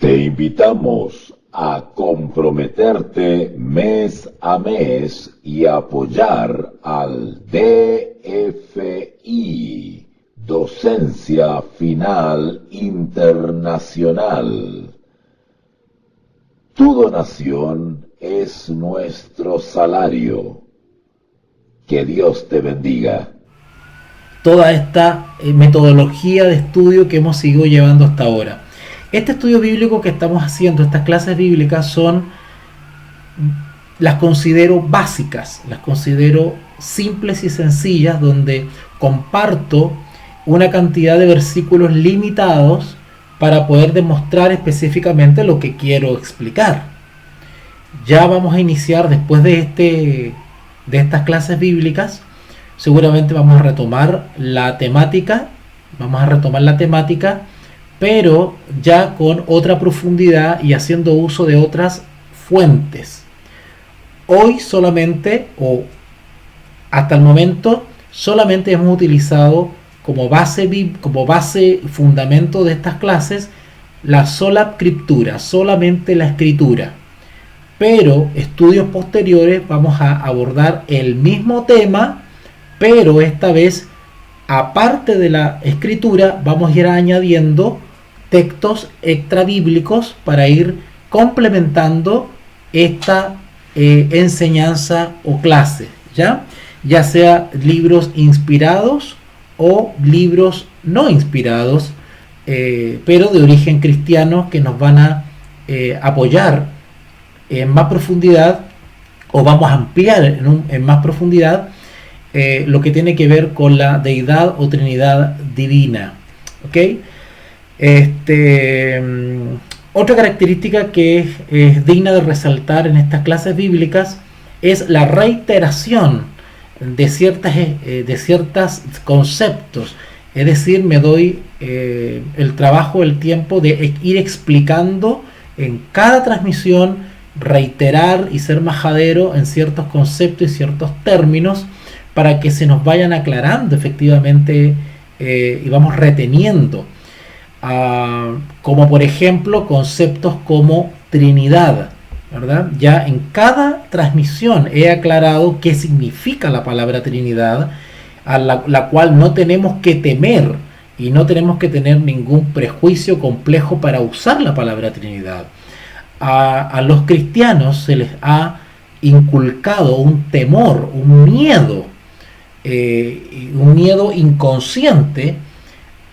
Te invitamos a comprometerte mes a mes y apoyar al DFI, Docencia Final Internacional. Tu donación es nuestro salario. Que Dios te bendiga. Toda esta metodología de estudio que hemos seguido llevando hasta ahora. Este estudio bíblico que estamos haciendo, estas clases bíblicas las considero básicas, las considero simples y sencillas, donde comparto una cantidad de versículos limitados para poder demostrar específicamente lo que quiero explicar. Ya vamos a iniciar después de estas clases bíblicas. Seguramente vamos a retomar la temática, pero ya con otra profundidad y haciendo uso de otras fuentes. Hoy solamente, o hasta el momento, solamente hemos utilizado como base fundamento de estas clases la sola escritura, solamente la escritura. Pero estudios posteriores vamos a abordar el mismo tema, pero esta vez, aparte de la escritura, vamos a ir añadiendo textos extrabíblicos para ir complementando esta enseñanza o clase, ya sea libros inspirados o libros no inspirados, pero de origen cristiano, que nos van a apoyar en más profundidad, o vamos a ampliar en más profundidad lo que tiene que ver con la deidad o trinidad divina. ¿Okay? Otra característica que es digna de resaltar en estas clases bíblicas es la reiteración de ciertos conceptos. Es decir, me doy el trabajo, el tiempo de ir explicando en cada transmisión, reiterar y ser majadero en ciertos conceptos y ciertos términos para que se nos vayan aclarando efectivamente y vamos reteniendo. Como por ejemplo conceptos como Trinidad, ¿verdad? Ya en cada transmisión he aclarado qué significa la palabra Trinidad, a la cual no tenemos que temer y no tenemos que tener ningún prejuicio complejo para usar la palabra Trinidad. A los cristianos se les ha inculcado un temor, un miedo inconsciente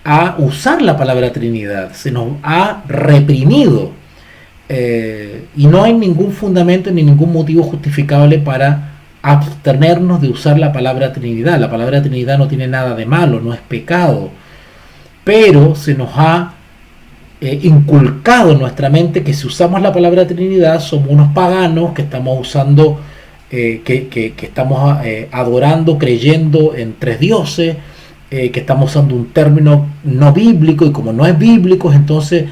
a usar la palabra Trinidad. Se nos ha reprimido y no hay ningún fundamento ni ningún motivo justificable para abstenernos de usar la palabra Trinidad. La palabra Trinidad no tiene nada de malo, no es pecado, pero se nos ha inculcado en nuestra mente que si usamos la palabra Trinidad somos unos paganos que estamos usando, que estamos adorando, creyendo en tres dioses, que estamos usando un término no bíblico, y como no es bíblico, entonces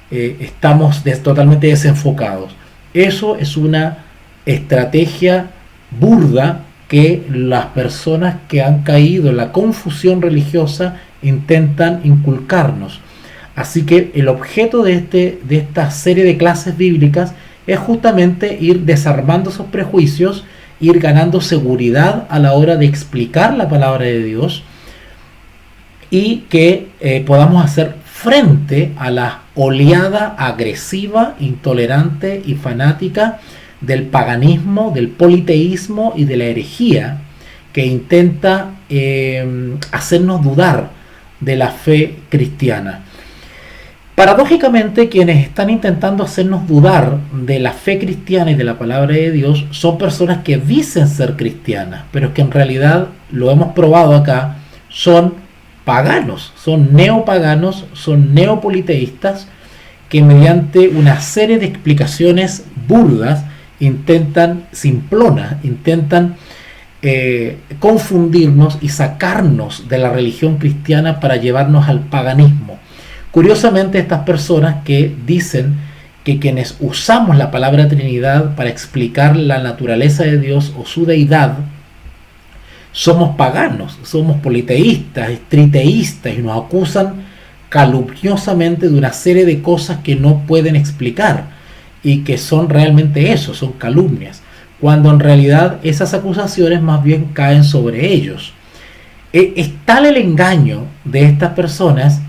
estamos totalmente desenfocados. Eso es una estrategia burda que las personas que han caído en la confusión religiosa intentan inculcarnos. Así que el objeto de esta serie de clases bíblicas es justamente ir desarmando esos prejuicios, ir ganando seguridad a la hora de explicar la palabra de Dios, y que podamos hacer frente a la oleada agresiva, intolerante y fanática del paganismo, del politeísmo y de la herejía, que intenta hacernos dudar de la fe cristiana. Paradójicamente, quienes están intentando hacernos dudar de la fe cristiana y de la palabra de Dios son personas que dicen ser cristianas, pero que en realidad, lo hemos probado acá, son paganos, son neopaganos, son neopoliteístas, que mediante una serie de explicaciones burdas simplonas, intentan confundirnos y sacarnos de la religión cristiana para llevarnos al paganismo. Curiosamente, estas personas que dicen que quienes usamos la palabra Trinidad para explicar la naturaleza de Dios o su deidad, somos paganos, somos politeístas, triteístas, y nos acusan calumniosamente de una serie de cosas que no pueden explicar y que son realmente eso, son calumnias, cuando en realidad esas acusaciones más bien caen sobre ellos. Es tal el engaño de estas personas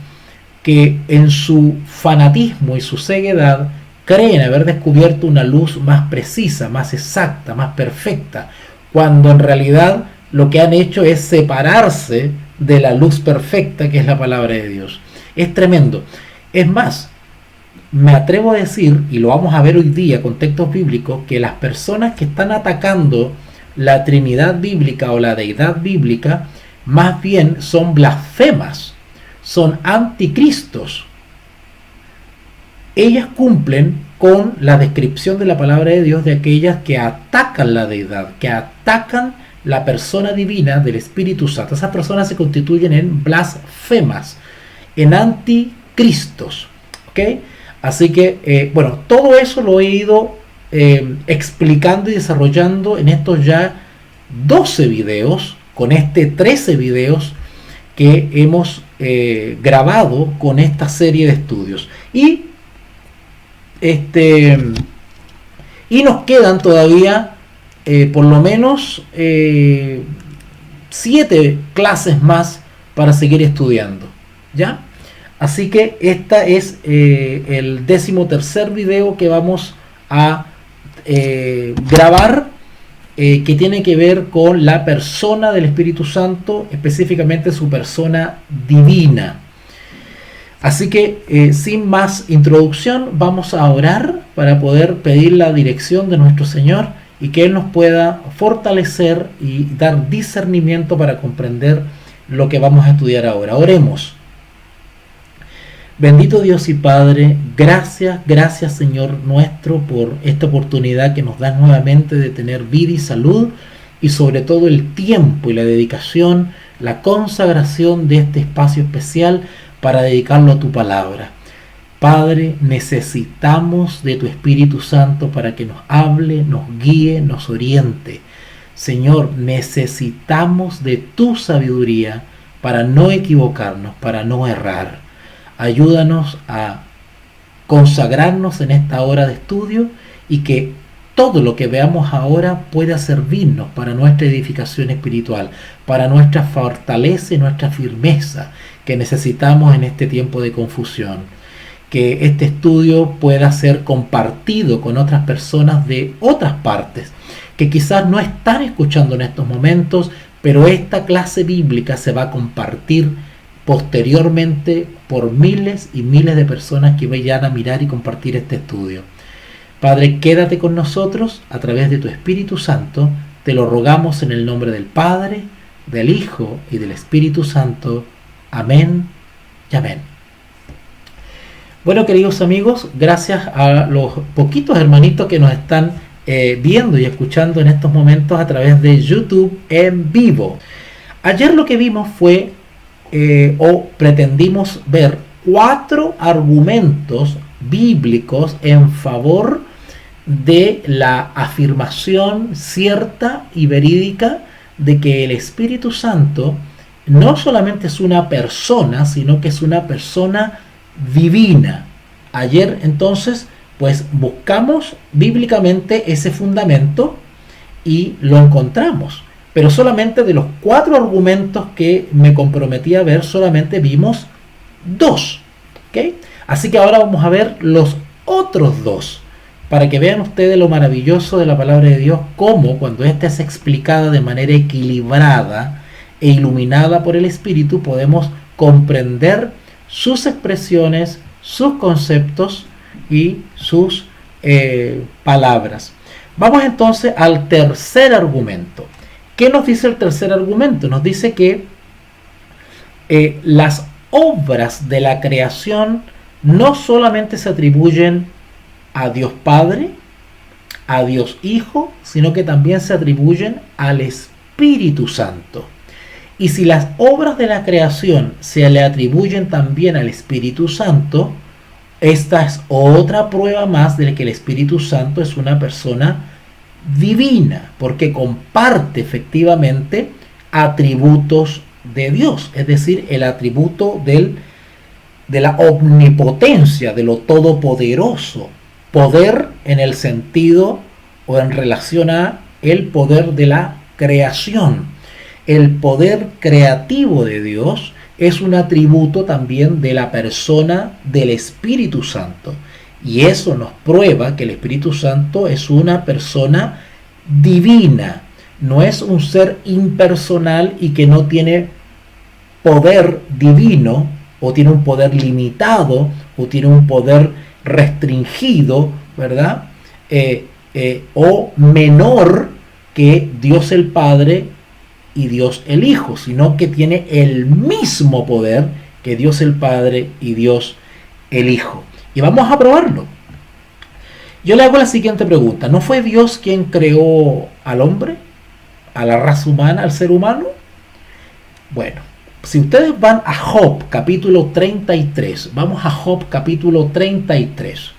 que en su fanatismo y su ceguedad creen haber descubierto una luz más precisa, más exacta, más perfecta, cuando en realidad lo que han hecho es separarse de la luz perfecta que es la palabra de Dios. Es tremendo. Es más, me atrevo a decir, y lo vamos a ver hoy día con textos bíblicos, que las personas que están atacando la Trinidad bíblica o la deidad bíblica, más bien son blasfemas, son anticristos. Ellas cumplen con la descripción de la palabra de Dios de aquellas que atacan la deidad, que atacan la persona divina del Espíritu Santo. Esas personas se constituyen en blasfemas, en anticristos. ¿Ok? Así que, bueno, todo eso lo he ido explicando y desarrollando en estos ya 12 videos, con 13 videos que hemos grabado con esta serie de estudios. Y nos quedan todavía por lo menos 7 clases más para seguir estudiando, ¿ya? Así que esta es el 13º video que vamos a grabar, que tiene que ver con la persona del Espíritu Santo, específicamente su persona divina. Así que sin más introducción, vamos a orar para poder pedir la dirección de nuestro Señor y que Él nos pueda fortalecer y dar discernimiento para comprender lo que vamos a estudiar ahora. Oremos. Bendito Dios y Padre, gracias Señor nuestro por esta oportunidad que nos das nuevamente de tener vida y salud, y sobre todo el tiempo y la dedicación, la consagración de este espacio especial para dedicarlo a tu palabra. Padre, necesitamos de tu Espíritu Santo para que nos hable, nos guíe, nos oriente. Señor, necesitamos de tu sabiduría para no equivocarnos, para no errar. Ayúdanos a consagrarnos en esta hora de estudio y que todo lo que veamos ahora pueda servirnos para nuestra edificación espiritual, para nuestra fortaleza y nuestra firmeza que necesitamos en este tiempo de confusión. Que este estudio pueda ser compartido con otras personas de otras partes que quizás no están escuchando en estos momentos, pero esta clase bíblica se va a compartir posteriormente por miles y miles de personas que vayan a mirar y compartir este estudio. Padre, quédate con nosotros a través de tu Espíritu Santo. Te lo rogamos en el nombre del Padre, del Hijo y del Espíritu Santo. Amén y amén. Bueno, queridos amigos, gracias a los poquitos hermanitos que nos están viendo y escuchando en estos momentos a través de YouTube en vivo. Ayer lo que vimos fue o pretendimos ver 4 argumentos bíblicos en favor de la afirmación cierta y verídica de que el Espíritu Santo no solamente es una persona, sino que es una persona divina. Ayer entonces pues buscamos bíblicamente ese fundamento y lo encontramos. Pero solamente de los 4 argumentos que me comprometí a ver, solamente vimos 2. ¿Okay? Así que ahora vamos a ver los otros 2, para que vean ustedes lo maravilloso de la palabra de Dios, cómo cuando ésta es explicada de manera equilibrada e iluminada por el Espíritu, podemos comprender sus expresiones, sus conceptos y sus palabras. Vamos entonces al tercer argumento. ¿Qué nos dice el tercer argumento? Nos dice que las obras de la creación no solamente se atribuyen a Dios Padre, a Dios Hijo, sino que también se atribuyen al Espíritu Santo. Y si las obras de la creación se le atribuyen también al Espíritu Santo, esta es otra prueba más de que el Espíritu Santo es una persona divina, porque comparte efectivamente atributos de Dios, es decir, el atributo del de la omnipotencia, de lo todopoderoso. Poder en el sentido o en relación a el poder de la creación. El poder creativo de Dios es un atributo también de la persona del Espíritu Santo. Y eso nos prueba que el Espíritu Santo es una persona divina. No es un ser impersonal y que no tiene poder divino, o tiene un poder limitado, o tiene un poder restringido, ¿verdad? O menor que Dios el Padre y Dios el Hijo, sino que tiene el mismo poder que Dios el Padre y Dios el Hijo. Y vamos a probarlo. Yo le hago la siguiente pregunta. ¿No fue Dios quien creó al hombre, a la raza humana, al ser humano? Bueno, si ustedes van a Job capítulo 33, vamos a Job capítulo 33.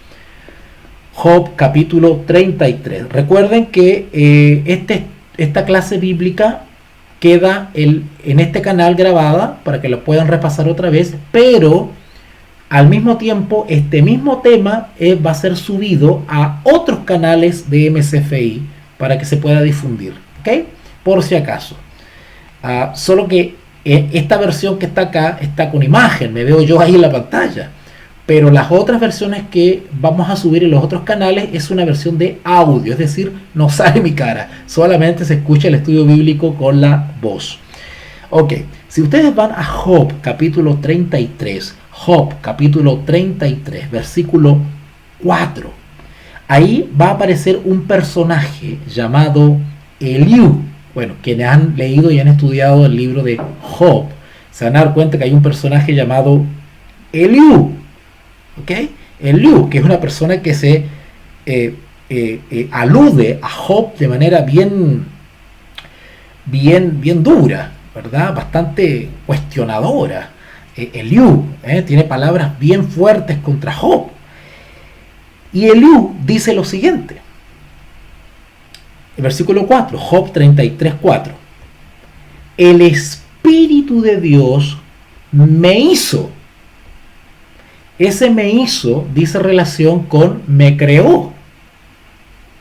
Job capítulo 33. Recuerden que esta clase bíblica queda en este canal grabada para que lo puedan repasar otra vez, pero al mismo tiempo este mismo tema va a ser subido a otros canales de MCFI para que se pueda difundir, ¿ok? Por si acaso. Solo que esta versión que está acá está con imagen, me veo yo ahí en la pantalla. Pero las otras versiones que vamos a subir en los otros canales es una versión de audio, es decir, no sale mi cara, solamente se escucha el estudio bíblico con la voz. Ok, si ustedes van a Job capítulo 33, Job capítulo 33, versículo 4, ahí va a aparecer un personaje llamado Eliú. Bueno, quienes han leído y han estudiado el libro de Job se van a dar cuenta que hay un personaje llamado Eliú. ¿Ok? Eliú, que es una persona que se alude a Job de manera bien dura, ¿verdad? Bastante cuestionadora. Eliú tiene palabras bien fuertes contra Job. Y Eliú dice lo siguiente. El versículo 4, Job 33, 4. El Espíritu de Dios me hizo. Ese me hizo dice relación con me creó.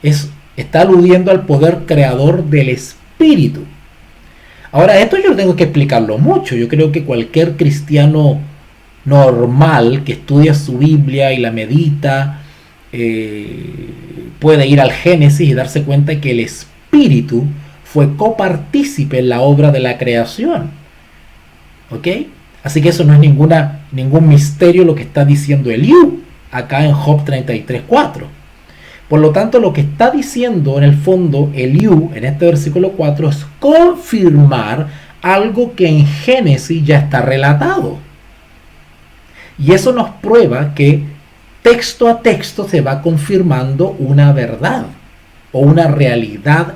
Está aludiendo al poder creador del Espíritu. Ahora, esto yo tengo que explicarlo mucho. Yo creo que cualquier cristiano normal que estudia su Biblia y la medita puede ir al Génesis y darse cuenta que el Espíritu fue copartícipe en la obra de la creación. ¿Ok? Así que eso no es ningún misterio lo que está diciendo Eliú acá en Job 33.4. Por lo tanto, lo que está diciendo en el fondo Eliú en este versículo 4 es confirmar algo que en Génesis ya está relatado. Y eso nos prueba que texto a texto se va confirmando una verdad o una realidad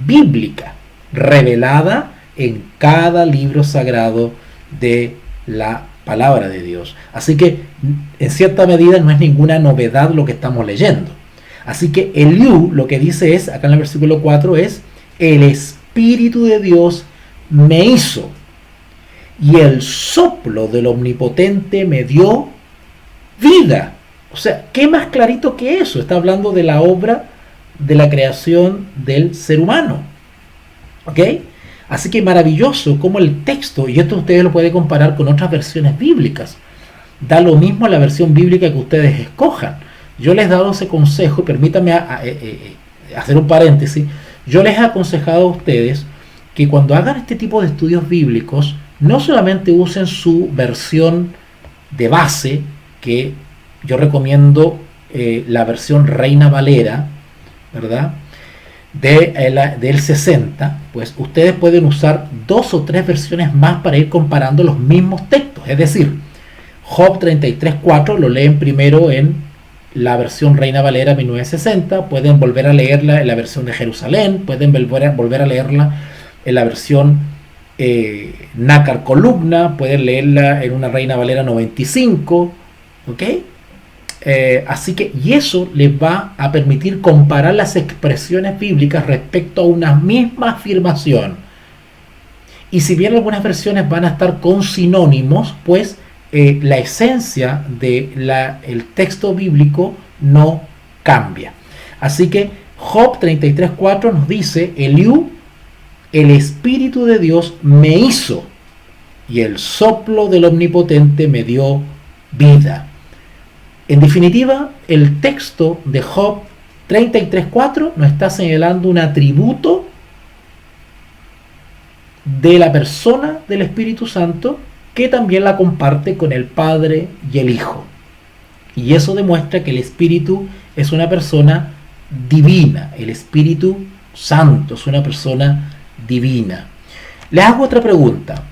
bíblica revelada en cada libro sagrado de la palabra de Dios. Así que en cierta medida no es ninguna novedad lo que estamos leyendo. Así que Eliú lo que dice es, acá en el versículo 4 es, el Espíritu de Dios me hizo y el soplo del Omnipotente me dio vida. O sea, ¿qué más clarito que eso? Está hablando de la obra de la creación del ser humano. ¿Ok? Así que maravilloso como el texto, y esto ustedes lo pueden comparar con otras versiones bíblicas. Da lo mismo la versión bíblica que ustedes escojan. Yo les he dado ese consejo, y permítanme hacer un paréntesis. Yo les he aconsejado a ustedes que cuando hagan este tipo de estudios bíblicos, no solamente usen su versión de base, que yo recomiendo la versión Reina Valera, ¿verdad? Del 60, pues ustedes pueden usar 2 o 3 versiones más para ir comparando los mismos textos. Es decir, Job 33.4 lo leen primero en la versión Reina Valera 1960, pueden volver a leerla en la versión de Jerusalén, pueden volver a leerla en la versión Nácar Columna, pueden leerla en una Reina Valera 95, ¿ok? Así que, y eso les va a permitir comparar las expresiones bíblicas respecto a una misma afirmación. Y si bien algunas versiones van a estar con sinónimos, pues la esencia del texto bíblico no cambia. Así que Job 33:4 nos dice: Eliú, el Espíritu de Dios me hizo, y el soplo del Omnipotente me dio vida. En definitiva, el texto de Job 33:4 nos está señalando un atributo de la persona del Espíritu Santo, que también la comparte con el Padre y el Hijo. Y eso demuestra que el Espíritu es una persona divina. El Espíritu Santo es una persona divina. Les hago otra pregunta.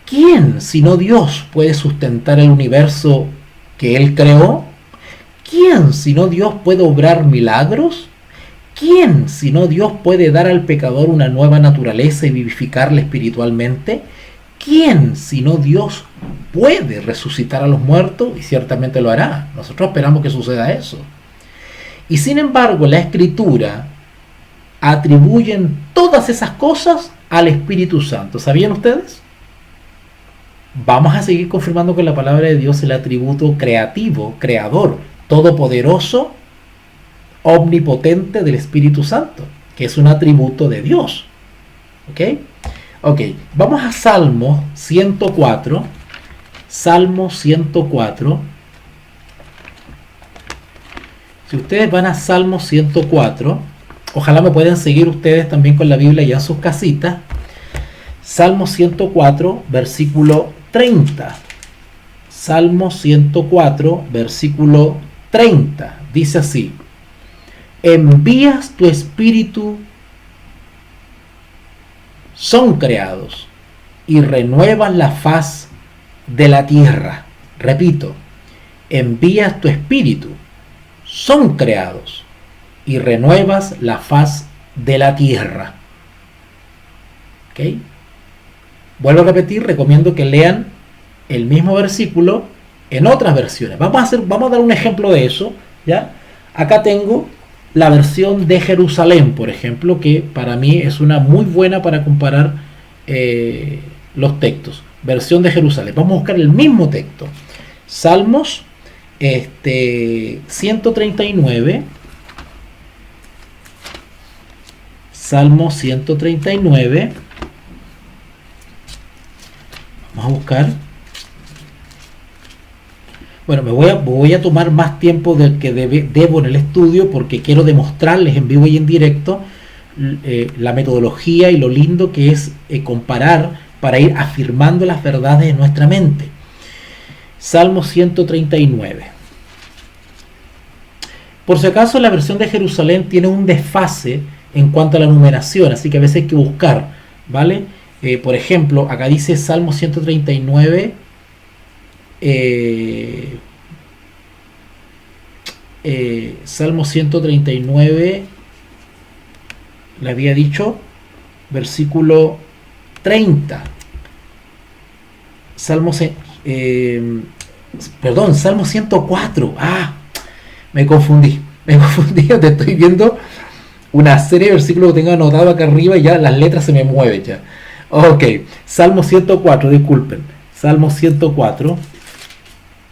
¿Quién, sino Dios, puede sustentar el universo que Él creó? ¿Quién, sino Dios, puede obrar milagros? ¿Quién, sino Dios, puede dar al pecador una nueva naturaleza y vivificarle espiritualmente? ¿Quién, sino Dios, puede resucitar a los muertos? Y ciertamente lo hará. Nosotros esperamos que suceda eso. Y sin embargo, la Escritura atribuyen todas esas cosas al Espíritu Santo. ¿Sabían ustedes? Vamos a seguir confirmando que la palabra de Dios es el atributo creativo, creador, todopoderoso, omnipotente del Espíritu Santo, que es un atributo de Dios. ¿Ok? Vamos a Salmo 104. Salmo 104. Si ustedes van a Salmo 104, ojalá me puedan seguir ustedes también con la Biblia ya en sus casitas. Salmo 104, versículo 30. Salmo 104, versículo 30. Dice así: envías tu espíritu, son creados, y renuevas la faz de la tierra. Repito, envías tu espíritu, son creados, y renuevas la faz de la tierra. ¿Ok? Vuelvo a repetir, recomiendo que lean el mismo versículo en otras versiones. Vamos a dar un ejemplo de eso, ¿ya? Acá tengo la versión de Jerusalén, por ejemplo, que para mí es una muy buena para comparar los textos. Versión de Jerusalén. Vamos a buscar el mismo texto. Salmos 139. Salmo 139. Vamos a buscar. Bueno, voy a tomar más tiempo del que debo en el estudio, porque quiero demostrarles en vivo y en directo la metodología y lo lindo que es comparar para ir afirmando las verdades en nuestra mente. Salmo 139. Por si acaso, la versión de Jerusalén tiene un desfase en cuanto a la numeración, así que a veces hay que buscar, ¿vale? Por ejemplo, acá dice Salmo 139, Salmo 139, le había dicho, versículo 30. Salmo 104. Me confundí. Te estoy viendo una serie de versículos que tengo anotado acá arriba y ya las letras se me mueven ya. Ok, Salmo 104, disculpen. Salmo 104,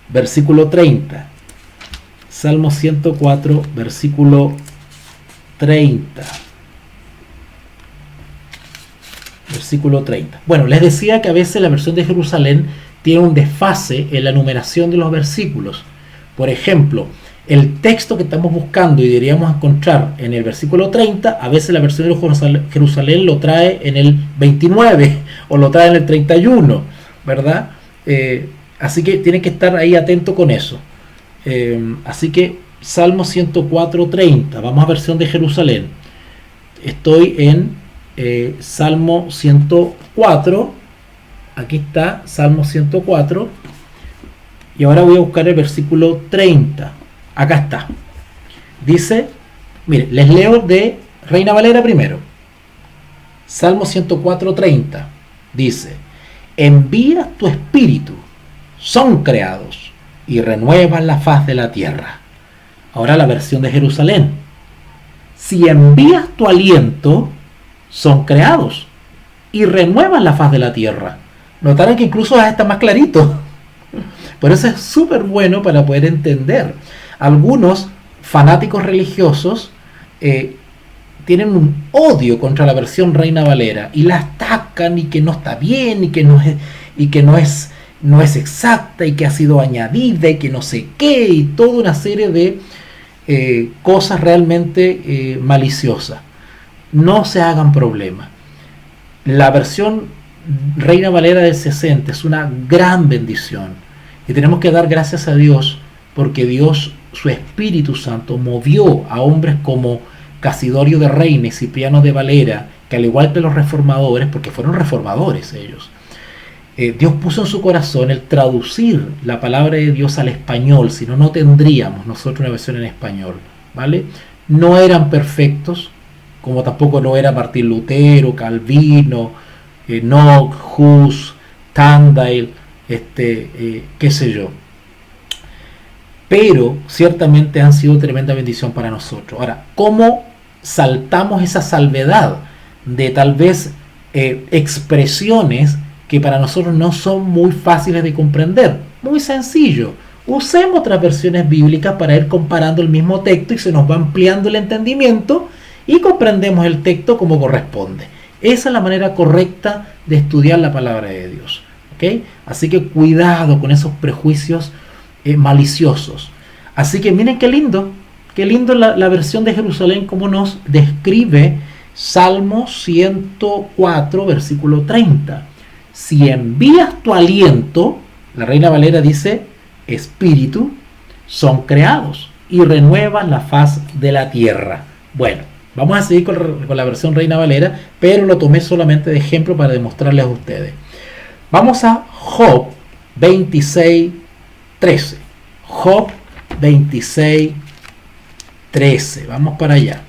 versículo 30. Salmo 104, versículo 30. Versículo 30. Bueno, les decía que a veces la versión de Jerusalén tiene un desfase en la numeración de los versículos. Por ejemplo, el texto que estamos buscando y deberíamos encontrar en el versículo 30, a veces la versión de Jerusalén lo trae en el 29 o lo trae en el 31, ¿verdad? Así que tienen que estar ahí atento con eso. Así que Salmo 104, 30, vamos a versión de Jerusalén. Estoy en Salmo 104, aquí está Salmo 104, y ahora voy a buscar el versículo 30. Acá está. Dice, mire, les leo de Reina Valera primero. Salmo 104, 30. Dice: envía tu espíritu, son creados, y renuevan la faz de la tierra. Ahora la versión de Jerusalén: si envías tu aliento, son creados, y renuevan la faz de la tierra. Notarán que incluso está más clarito. Por eso es súper bueno para poder entender. Algunos fanáticos religiosos tienen un odio contra la versión Reina Valera y la atacan y que no está bien y que no es exacta y que ha sido añadida y que no sé qué y toda una serie de cosas realmente maliciosas. No se hagan problema. La versión Reina Valera del 60 es una gran bendición y tenemos que dar gracias a Dios porque Dios, su Espíritu Santo, movió a hombres como Casidorio de Reina y Cipriano de Valera, que al igual que los reformadores, porque fueron reformadores ellos, Dios puso en su corazón el traducir la palabra de Dios al español, si no, no tendríamos nosotros una versión en español, ¿vale? No eran perfectos, como tampoco lo era Martín Lutero, Calvino, Knox, Hus, Tyndale, qué sé yo. Pero ciertamente han sido tremenda bendición para nosotros. Ahora, ¿cómo saltamos esa salvedad de tal vez expresiones que para nosotros no son muy fáciles de comprender? Muy sencillo. Usemos otras versiones bíblicas para ir comparando el mismo texto y se nos va ampliando el entendimiento y comprendemos el texto como corresponde. Esa es la manera correcta de estudiar la palabra de Dios. ¿Okay? Así que cuidado con esos prejuicios maliciosos. Así que miren qué lindo la versión de Jerusalén como nos describe Salmo 104 versículo 30. Si envías tu aliento, la Reina Valera dice, espíritu, son creados y renuevas la faz de la tierra. Bueno, vamos a seguir con la versión Reina Valera, pero lo tomé solamente de ejemplo para demostrarles a ustedes. Vamos a Job 26:13. Job 26:13. Vamos para allá.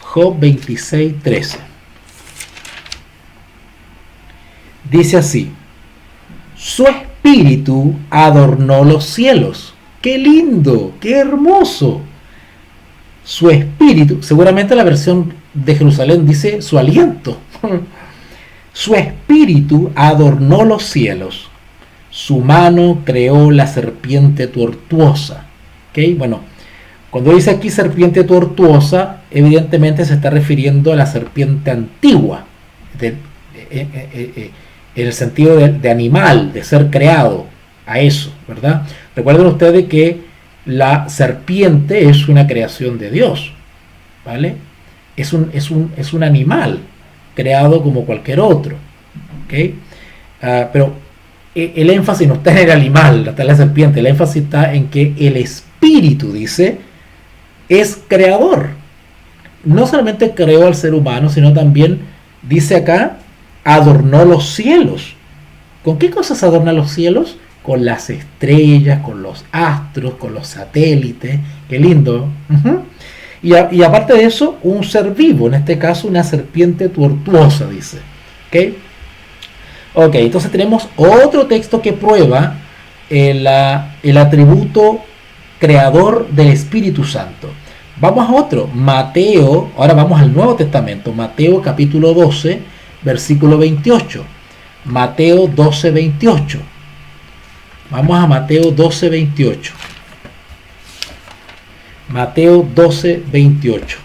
Job 26:13. Dice así: su espíritu adornó los cielos. ¡Qué lindo! ¡Qué hermoso! Su espíritu, seguramente la versión de Jerusalén dice su aliento. Su espíritu adornó los cielos. Su mano creó la serpiente tortuosa. ¿Okay? Bueno, cuando dice aquí serpiente tortuosa, evidentemente se está refiriendo a la serpiente antigua, en el sentido de animal, de ser creado, a eso, ¿verdad? Recuerden ustedes que la serpiente es una creación de Dios, ¿vale? Es un animal creado como cualquier otro, ¿okay? Pero el énfasis no está en el animal, está en la serpiente, el énfasis está en que el espíritu, dice, es creador. No solamente creó al ser humano, sino también, dice acá, adornó los cielos. ¿Con qué cosas adorna los cielos? Con las estrellas, con los astros, con los satélites. Qué lindo. Y aparte de eso, un ser vivo, en este caso una serpiente tortuosa, dice. Ok, entonces tenemos otro texto que prueba el atributo creador del Espíritu Santo. Vamos a otro, Mateo, ahora vamos al Nuevo Testamento, Mateo capítulo 12, versículo 28. Mateo 12, 28. Vamos a Mateo 12, 28. Mateo 12, 28.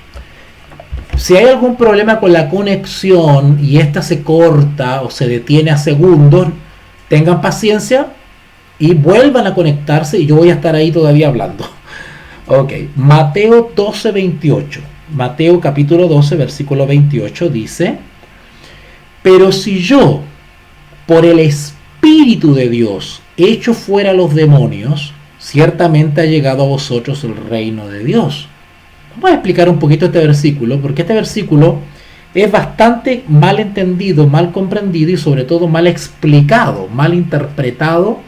Si hay algún problema con la conexión y esta se corta o se detiene a segundos, tengan paciencia y vuelvan a conectarse y yo voy a estar ahí todavía hablando. Ok, Mateo 12, 28. Mateo capítulo 12, versículo 28 dice: pero si yo, por el Espíritu de Dios, echo fuera los demonios, ciertamente ha llegado a vosotros el reino de Dios. Vamos a explicar un poquito este versículo, porque este versículo es bastante mal entendido, mal comprendido y sobre todo mal explicado, mal interpretado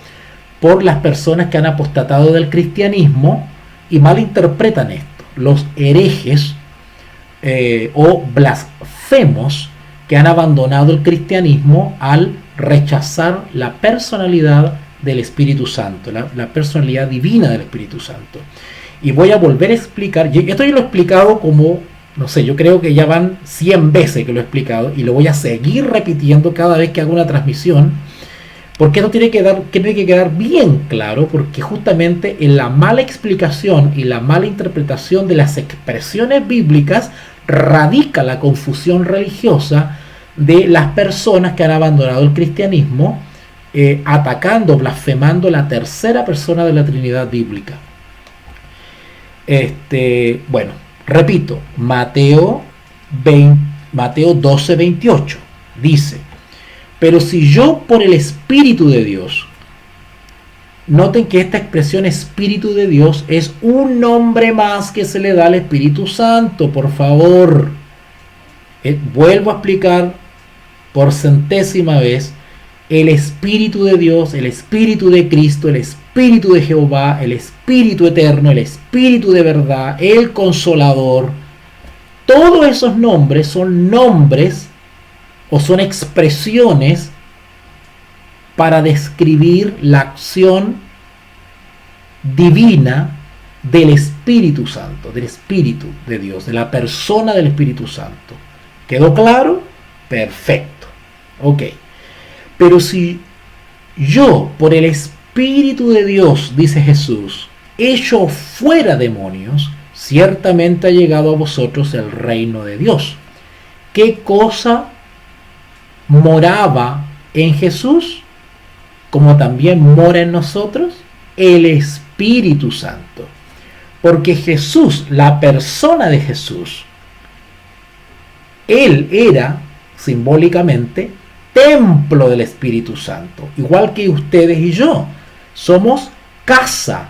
por las personas que han apostatado del cristianismo y mal interpretan esto. Los herejes o blasfemos que han abandonado el cristianismo al rechazar la personalidad del Espíritu Santo, la personalidad divina del Espíritu Santo. Y voy a volver a explicar, esto yo lo he explicado como, no sé, yo creo que ya van 100 veces que lo he explicado y lo voy a seguir repitiendo cada vez que hago una transmisión, Porque esto tiene que quedar bien claro, porque justamente en la mala explicación y la mala interpretación de las expresiones bíblicas radica la confusión religiosa de las personas que han abandonado el cristianismo, atacando, blasfemando la tercera persona de la Trinidad bíblica. Bueno, repito, Mateo 12:28 dice: pero si yo por el Espíritu de Dios, noten que esta expresión Espíritu de Dios es un nombre más que se le da al Espíritu Santo, por favor. Vuelvo a explicar por centésima vez: el Espíritu de Dios, el Espíritu de Cristo, el Espíritu de Jehová, el Espíritu eterno, el Espíritu de verdad, el Consolador. Todos esos nombres son nombres o son expresiones para describir la acción divina del Espíritu Santo, del Espíritu de Dios, de la persona del Espíritu Santo. ¿Quedó claro? Perfecto. Ok. Pero si yo, por el Espíritu de Dios, dice Jesús, echo fuera demonios, ciertamente ha llegado a vosotros el reino de Dios. ¿Qué cosa moraba en Jesús, como también mora en nosotros? El Espíritu Santo. Porque Jesús, la persona de Jesús, Él era simbólicamente templo del Espíritu Santo, igual que ustedes y yo. Somos casa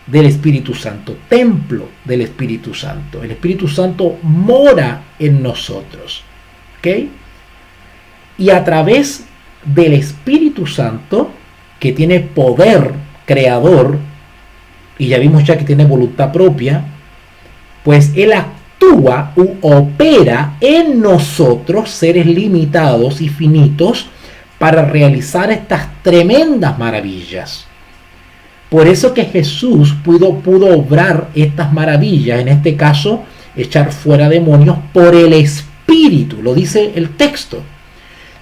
del Espíritu Santo, templo del Espíritu Santo. El Espíritu Santo mora en nosotros. ¿Ok? Y a través del Espíritu Santo, que tiene poder creador, y ya vimos ya que tiene voluntad propia, pues Él actúa u opera en nosotros, seres limitados y finitos, para realizar estas tremendas maravillas. Por eso que Jesús pudo obrar estas maravillas, en este caso, echar fuera demonios por el Espíritu, lo dice el texto.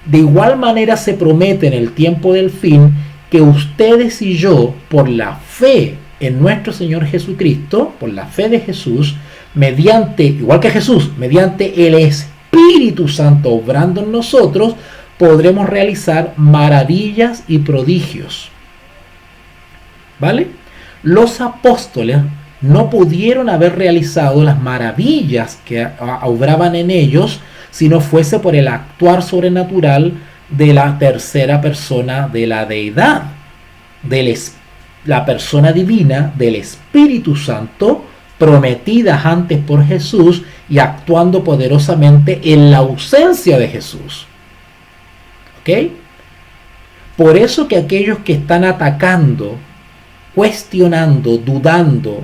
De igual manera se promete en el tiempo del fin que ustedes y yo, por la fe en nuestro Señor Jesucristo, por la fe de Jesús, igual que Jesús, mediante el Espíritu Santo obrando en nosotros, podremos realizar maravillas y prodigios. ¿Vale? Los apóstoles no pudieron haber realizado las maravillas que obraban en ellos si no fuese por el actuar sobrenatural de la tercera persona de la deidad, la persona divina del Espíritu Santo, prometidas antes por Jesús y actuando poderosamente en la ausencia de Jesús. ¿Ok? Por eso que aquellos que están atacando, cuestionando, dudando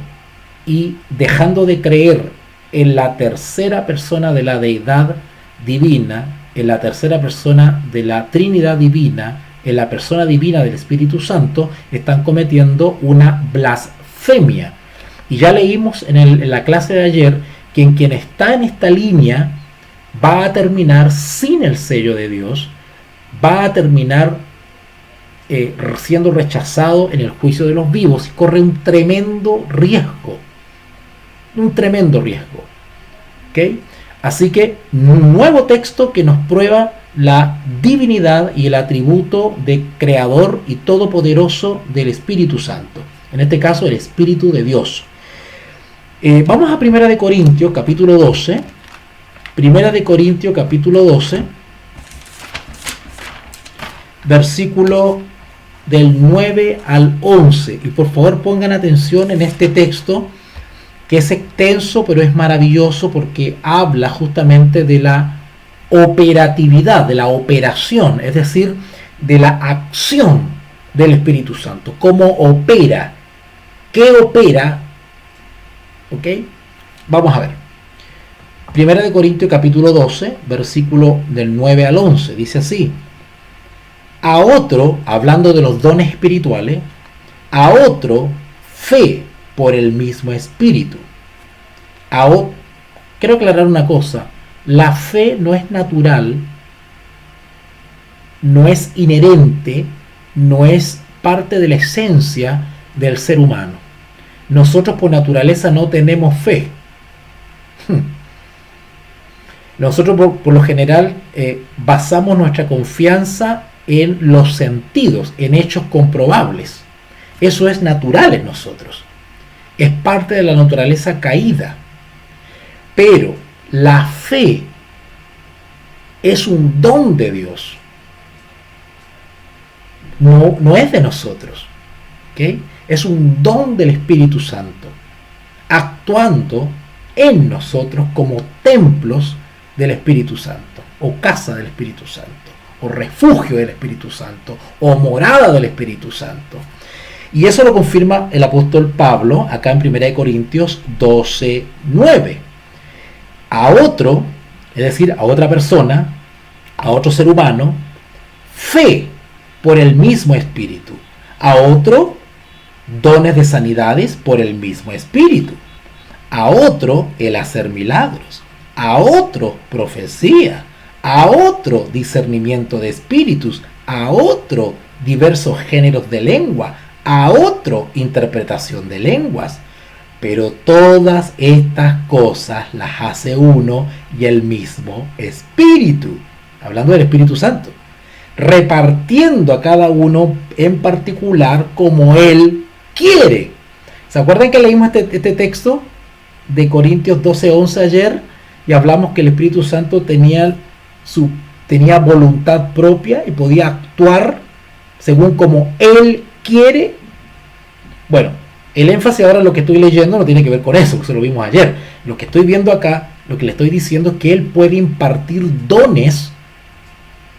y dejando de creer en la tercera persona de la deidad divina, en la tercera persona de la Trinidad divina, en la persona divina del Espíritu Santo, están cometiendo una blasfemia. Y ya leímos en la clase de ayer que quien está en esta línea va a terminar sin el sello de Dios, va a terminar siendo rechazado en el juicio de los vivos y corre un tremendo riesgo. Un tremendo riesgo. ¿Ok? Así que un nuevo texto que nos prueba la divinidad y el atributo de creador y todopoderoso del Espíritu Santo. En este caso, el Espíritu de Dios. Vamos a 1 Corintios, capítulo 12. 1 Corintios, capítulo 12. Versículo del 9 al 11. Y por favor pongan atención en este texto, que es extenso, pero es maravilloso porque habla justamente de la operatividad, de la operación, es decir, de la acción del Espíritu Santo. ¿Cómo opera? ¿Qué opera? ¿Ok? Vamos a ver. 1 Corintios capítulo 12, versículo del 9 al 11. Dice así: a otro, hablando de los dones espirituales, a otro fe por el mismo Espíritu. Quiero aclarar una cosa: la fe no es natural, no es inherente no es parte de la esencia del ser humano. Nosotros por naturaleza no tenemos fe. Nosotros por lo general basamos nuestra confianza en los sentidos, en hechos comprobables. Eso es natural en nosotros. Es parte de la naturaleza caída. Pero la fe es un don de Dios. No es de nosotros. ¿Okay? Es un don del Espíritu Santo, actuando en nosotros como templos del Espíritu Santo, o casa del Espíritu Santo, o refugio del Espíritu Santo, o morada del Espíritu Santo. Y eso lo confirma el apóstol Pablo acá en 1 Corintios 12:9. A otro, es decir, a otra persona, a otro ser humano, fe por el mismo Espíritu. A otro, dones de sanidades por el mismo Espíritu. A otro, el hacer milagros. A otro, profecía. A otro, discernimiento de espíritus. A otro, diversos géneros de lengua. A otro, interpretación de lenguas. Pero todas estas cosas las hace uno y el mismo Espíritu. Hablando del Espíritu Santo. Repartiendo a cada uno en particular como Él quiere. ¿Se acuerdan que leímos este texto de Corintios 12:11 ayer? Y hablamos que el Espíritu Santo tenía voluntad propia y podía actuar según como Él quiere. Bueno, el énfasis ahora en lo que estoy leyendo no tiene que ver con eso, que se lo vimos ayer. Lo que estoy viendo acá, lo que le estoy diciendo es que Él puede impartir dones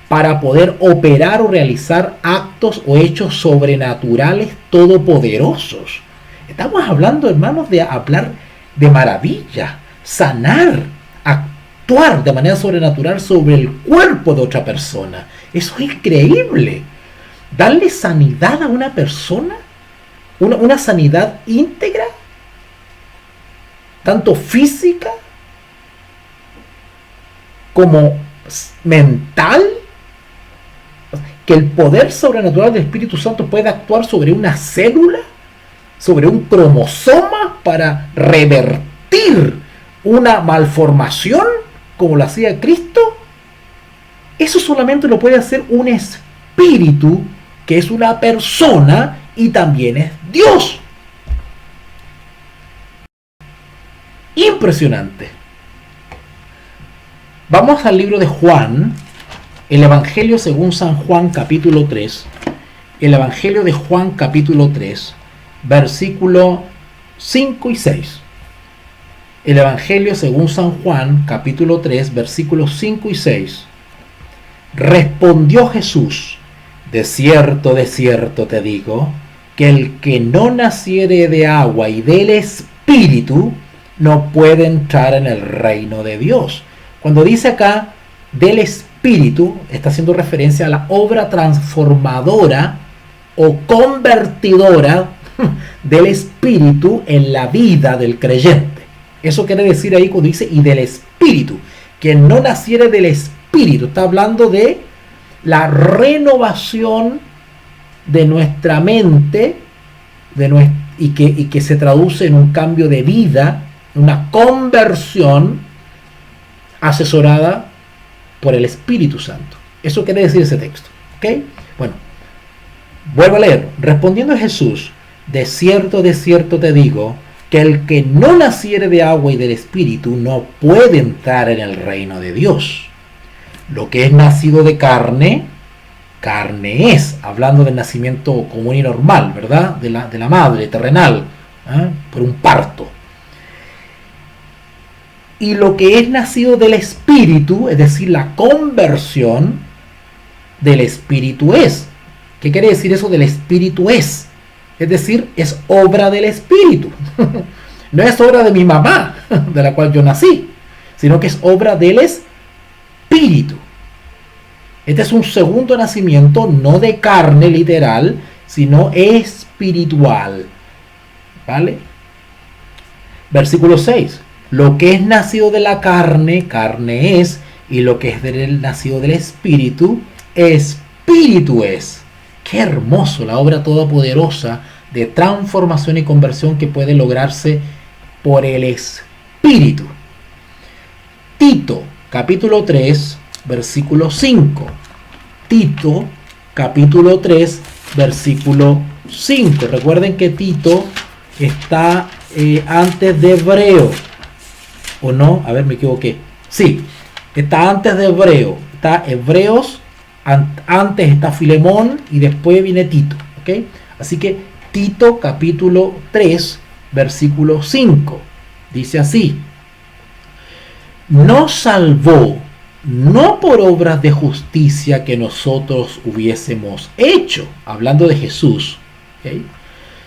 para poder operar o realizar actos o hechos sobrenaturales todopoderosos. Estamos hablando, hermanos, de hablar de maravilla, sanar, actuar de manera sobrenatural sobre el cuerpo de otra persona. Eso es increíble. Darle sanidad a una persona, una sanidad íntegra, tanto física como mental, que el poder sobrenatural del Espíritu Santo puede actuar sobre una célula, sobre un cromosoma, para revertir una malformación como lo hacía Cristo. Eso solamente lo puede hacer un espíritu que es una persona y también es Dios. Impresionante. Vamos al libro de Juan, el Evangelio según San Juan capítulo 3. El Evangelio de Juan capítulo 3, versículo 5 y 6. El Evangelio según San Juan capítulo 3, versículos 5 y 6. Respondió Jesús: de cierto te digo, que el que no naciere de agua y del Espíritu no puede entrar en el reino de Dios. Cuando dice acá del Espíritu, está haciendo referencia a la obra transformadora o convertidora del Espíritu en la vida del creyente. Eso quiere decir ahí cuando dice y del Espíritu. Quien no naciere del Espíritu, está hablando de la renovación de nuestra mente y que se traduce en un cambio de vida, una conversión asesorada por el Espíritu Santo. Eso quiere decir ese texto. ¿Ok? Bueno, vuelvo a leer. Respondiendo a Jesús: de cierto te digo, que el que no naciere de agua y del Espíritu no puede entrar en el reino de Dios. Lo que es nacido de carne, carne es, hablando del nacimiento común y normal, ¿verdad? De la madre terrenal, por un parto. Y lo que es nacido del Espíritu, es decir, la conversión del Espíritu es. ¿Qué quiere decir eso del Espíritu es? Es decir, es obra del Espíritu. No es obra de mi mamá, de la cual yo nací, sino que es obra del Espíritu. Este es un segundo nacimiento, no de carne literal, sino espiritual. ¿Vale? Versículo 6. Lo que es nacido de la carne, carne es, y lo que es nacido del Espíritu, espíritu es. Qué hermoso, la obra todopoderosa de transformación y conversión que puede lograrse por el Espíritu. Tito, capítulo 3, versículo 5. Tito, capítulo 3, versículo 5. Recuerden que Tito está antes de Hebreo. ¿O no? A ver, me equivoqué. Sí, está antes de Hebreo. Está Hebreos, antes está Filemón y después viene Tito. ¿Ok? Así que Tito capítulo 3, versículo 5. Dice así: nos salvó no por obras de justicia que nosotros hubiésemos hecho, hablando de Jesús, ¿okay?,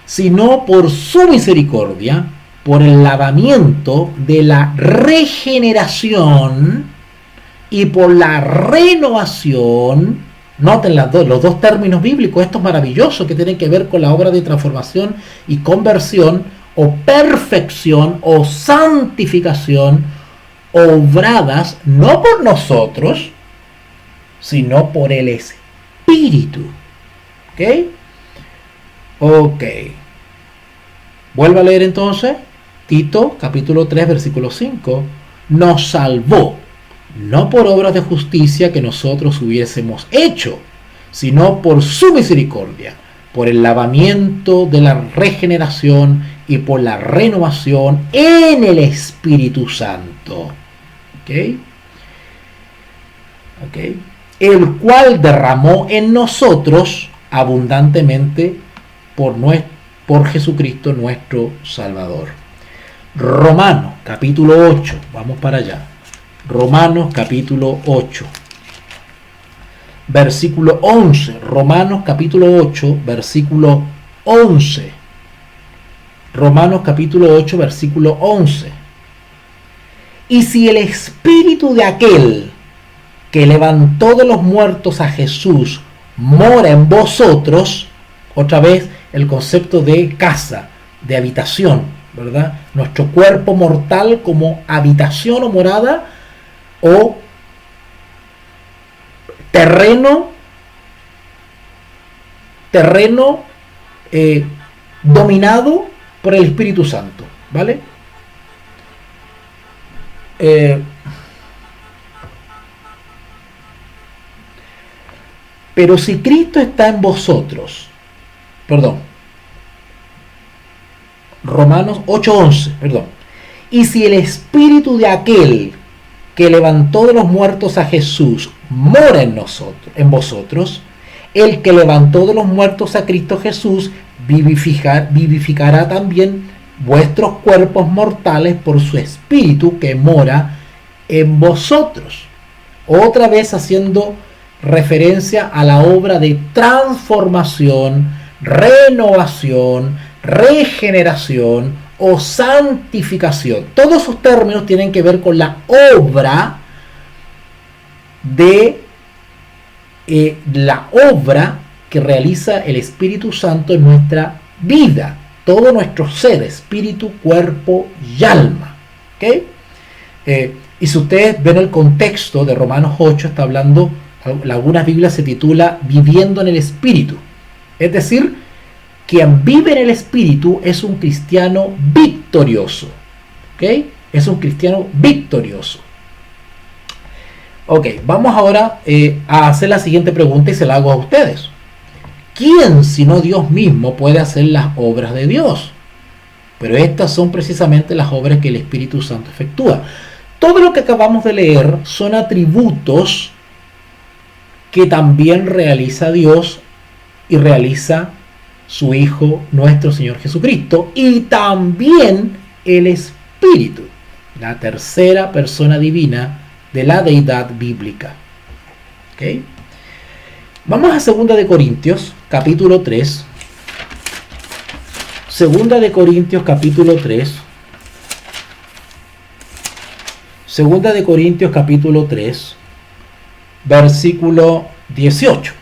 sino por su misericordia, por el lavamiento de la regeneración y por la renovación. Noten los dos términos bíblicos, estos maravillosos que tienen que ver con la obra de transformación y conversión, o perfección o santificación, obradas no por nosotros, sino por el Espíritu. ¿Ok? Ok. Vuelvo a leer entonces. Tito, capítulo 3, versículo 5. Nos salvó, no por obras de justicia que nosotros hubiésemos hecho, sino por su misericordia, por el lavamiento de la regeneración y por la renovación en el Espíritu Santo. ¿Ok? ¿Ok? El cual derramó en nosotros abundantemente por Jesucristo nuestro Salvador. Romanos capítulo 8, vamos para allá. Romanos capítulo 8, versículo 11. Romanos capítulo 8, versículo 11. Romanos capítulo 8, versículo 11. Y si el espíritu de aquel que levantó de los muertos a Jesús mora en vosotros, otra vez el concepto de casa, de habitación, ¿verdad? Nuestro cuerpo mortal como habitación o morada o terreno dominado por el Espíritu Santo, ¿vale? Pero si Cristo está en vosotros, Romanos 8:11, y si el espíritu de aquel que levantó de los muertos a Jesús mora en vosotros, el que levantó de los muertos a Cristo Jesús vivificará también vuestros cuerpos mortales por su espíritu que mora en vosotros. Otra vez haciendo referencia a la obra de transformación, renovación, regeneración o santificación. Todos esos términos tienen que ver con la obra que realiza el Espíritu Santo en nuestra vida, todo nuestro ser, espíritu, cuerpo y alma. ¿Okay? Y si ustedes ven el contexto de Romanos 8, está hablando, algunas Biblias se titula viviendo en el Espíritu. Es decir, quien vive en el Espíritu es un cristiano victorioso. ¿Ok? Es un cristiano victorioso. Ok, vamos ahora a hacer la siguiente pregunta y se la hago a ustedes. ¿Quién, sino Dios mismo, puede hacer las obras de Dios? Pero estas son precisamente las obras que el Espíritu Santo efectúa. Todo lo que acabamos de leer son atributos que también realiza Dios y realiza su Hijo, nuestro Señor Jesucristo, y también el Espíritu, la tercera persona divina de la deidad bíblica. ¿Okay? Vamos a 2 de Corintios, capítulo 3. 2 de Corintios, capítulo 3. 2 de Corintios, capítulo 3, versículo 18.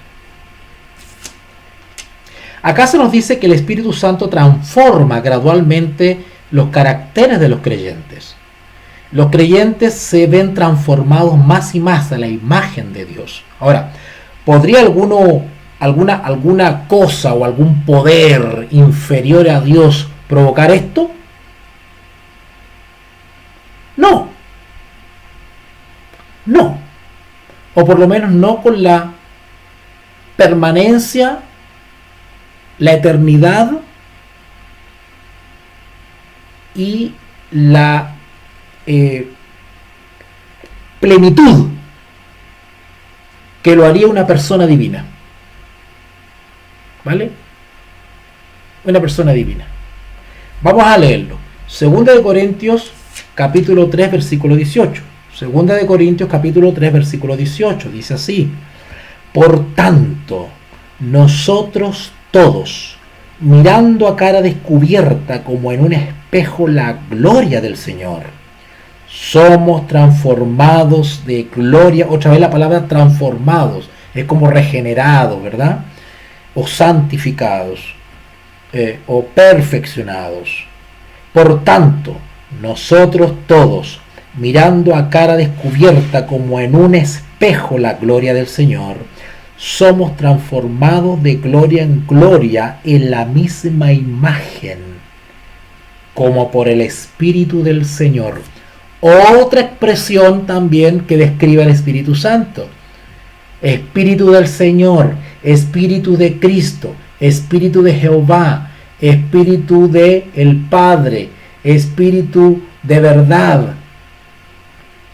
Acá se nos dice que el Espíritu Santo transforma gradualmente los caracteres de los creyentes. Los creyentes se ven transformados más y más a la imagen de Dios. Ahora, ¿podría alguno alguna cosa o algún poder inferior a Dios provocar esto? No. No. O por lo menos no con la permanencia, la eternidad y la plenitud que lo haría una persona divina. ¿Vale? Una persona divina. Vamos a leerlo. Segunda de Corintios capítulo 3 versículo 18. Segunda de Corintios capítulo 3 versículo 18. Dice así: por tanto, nosotros todos, mirando a cara descubierta como en un espejo la gloria del Señor, somos transformados de gloria. Otra vez la palabra transformados, es como regenerados, ¿verdad? O santificados, o perfeccionados. Por tanto, nosotros todos, mirando a cara descubierta como en un espejo la gloria del Señor, somos transformados de gloria en gloria en la misma imagen, como por el Espíritu del Señor. Otra expresión también que describe al Espíritu Santo. Espíritu del Señor, Espíritu de Cristo, Espíritu de Jehová, Espíritu de el Padre, Espíritu de verdad,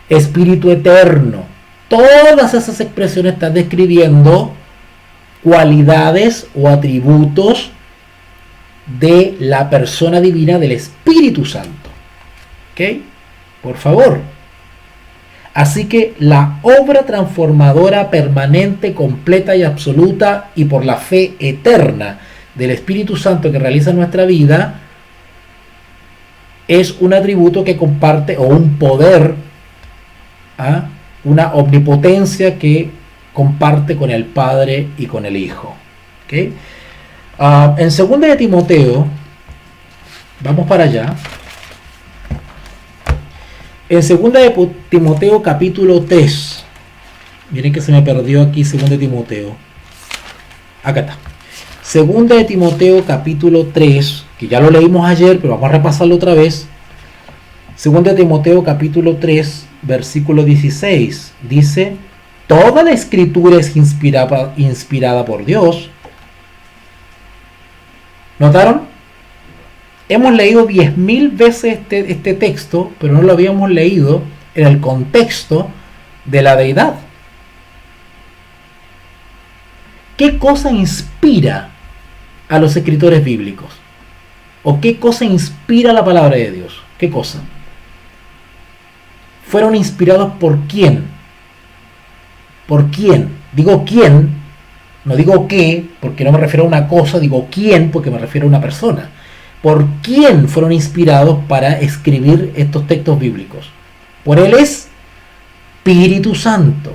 Espíritu eterno. Todas esas expresiones están describiendo cualidades o atributos de la persona divina del Espíritu Santo. ¿Ok? Por favor. Así que la obra transformadora, permanente, completa y absoluta, y por la fe eterna del Espíritu Santo que realiza en nuestra vida, es un atributo que comparte, o un poder, una omnipotencia que comparte con el Padre y con el Hijo. ¿Okay? En 2 de Timoteo, vamos para allá. En 2 de Timoteo capítulo 3, miren que se me perdió aquí 2 de Timoteo. Acá está. 2 de Timoteo capítulo 3, que ya lo leímos ayer, pero vamos a repasarlo otra vez. 2 de Timoteo capítulo 3, versículo 16, dice: toda la escritura es inspirada por Dios. ¿Notaron? Hemos leído 10.000 veces este texto, pero no lo habíamos leído en el contexto de la deidad. ¿Qué cosa inspira a los escritores bíblicos? ¿O qué cosa inspira la palabra de Dios? ¿Qué cosa? ¿Fueron inspirados por quién? ¿Por quién? Digo quién, no digo qué, porque no me refiero a una cosa, digo quién, porque me refiero a una persona. ¿Por quién fueron inspirados para escribir estos textos bíblicos? Por el Espíritu Santo.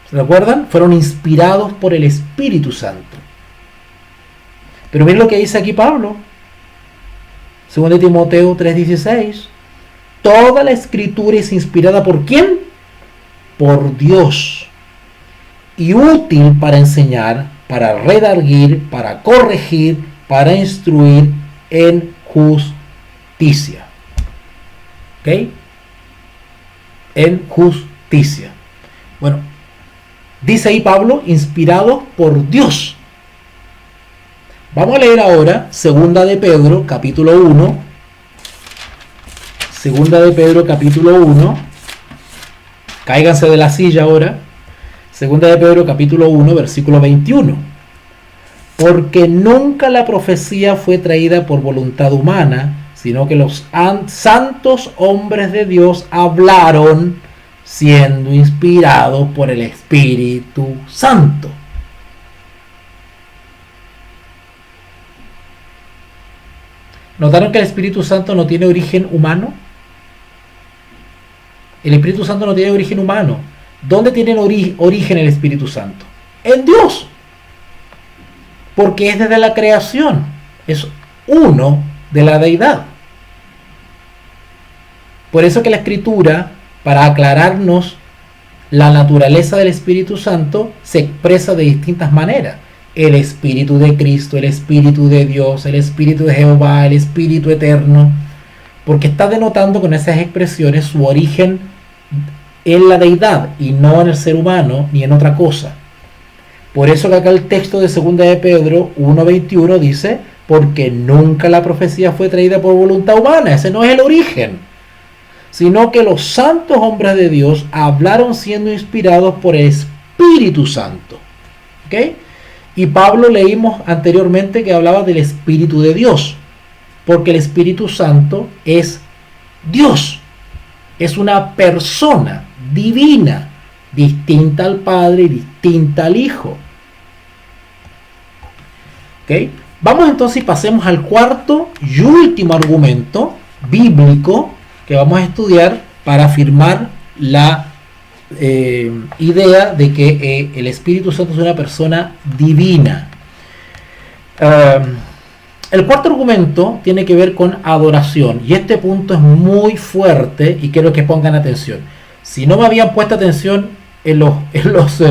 ¿Se recuerdan? Fueron inspirados por el Espíritu Santo. Pero miren lo que dice aquí Pablo. 2 de Timoteo 3:16. Toda la escritura es inspirada ¿por quién? Por Dios. Y útil para enseñar, para redarguir, para corregir, para instruir en justicia. ¿Ok? En justicia. Bueno, dice ahí Pablo, inspirado por Dios. Vamos a leer ahora 2 de Pedro, capítulo 1. 2 de Pedro, capítulo 1. Cáiganse de la silla ahora. 2 de Pedro, capítulo 1, versículo 21. Porque nunca la profecía fue traída por voluntad humana, sino que los santos hombres de Dios hablaron siendo inspirados por el Espíritu Santo. ¿Notaron que el Espíritu Santo no tiene origen humano? El Espíritu Santo no tiene origen humano. ¿Dónde tiene origen el Espíritu Santo? En Dios. Porque es desde la creación. Es uno de la deidad. Por eso que la Escritura, para aclararnos la naturaleza del Espíritu Santo se expresa de distintas maneras. El Espíritu de Cristo, el Espíritu de Dios, el Espíritu de Jehová, el Espíritu eterno, porque está denotando con esas expresiones su origen en la deidad y no en el ser humano ni en otra cosa. Por eso que acá el texto de 2 de Pedro 1:21 dice, porque nunca la profecía fue traída por voluntad humana, ese no es el origen, sino que los santos hombres de Dios hablaron siendo inspirados por el Espíritu Santo. ¿Ok? Y Pablo leímos anteriormente que hablaba del Espíritu de Dios, porque el Espíritu Santo es Dios, es una persona divina, distinta al Padre y distinta al Hijo. ¿Ok? Vamos entonces y pasemos al cuarto y último argumento bíblico que vamos a estudiar para afirmar la idea de que el Espíritu Santo es una persona divina. El cuarto argumento tiene que ver con adoración, y este punto es muy fuerte y quiero que pongan atención. Si no me habían puesto atención en los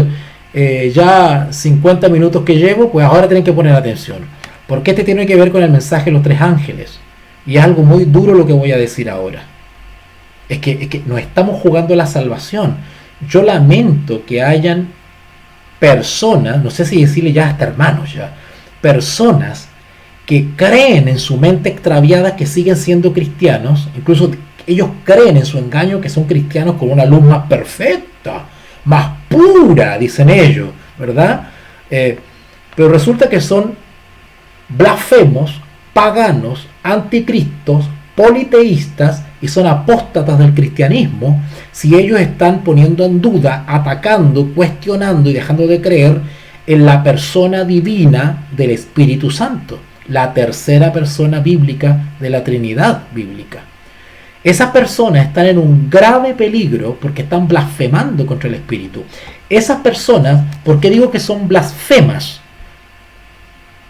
ya 50 minutos que llevo, pues ahora tienen que poner atención, porque este tiene que ver con el mensaje de los tres ángeles, y es algo muy duro lo que voy a decir ahora. Es que nos estamos jugando la salvación. Yo lamento que hayan personas, no sé si decirle ya hasta hermanos ya, personas que creen en su mente extraviada que siguen siendo cristianos, incluso ellos creen en su engaño que son cristianos con una luz más perfecta, más pura, dicen ellos, ¿verdad? Pero resulta que son blasfemos, paganos, anticristos, politeístas, y son apóstatas del cristianismo si ellos están poniendo en duda, atacando, cuestionando y dejando de creer en la persona divina del Espíritu Santo, la tercera persona bíblica de la Trinidad bíblica. Esas personas están en un grave peligro porque están blasfemando contra el Espíritu. Esas personas, ¿por qué digo que son blasfemas?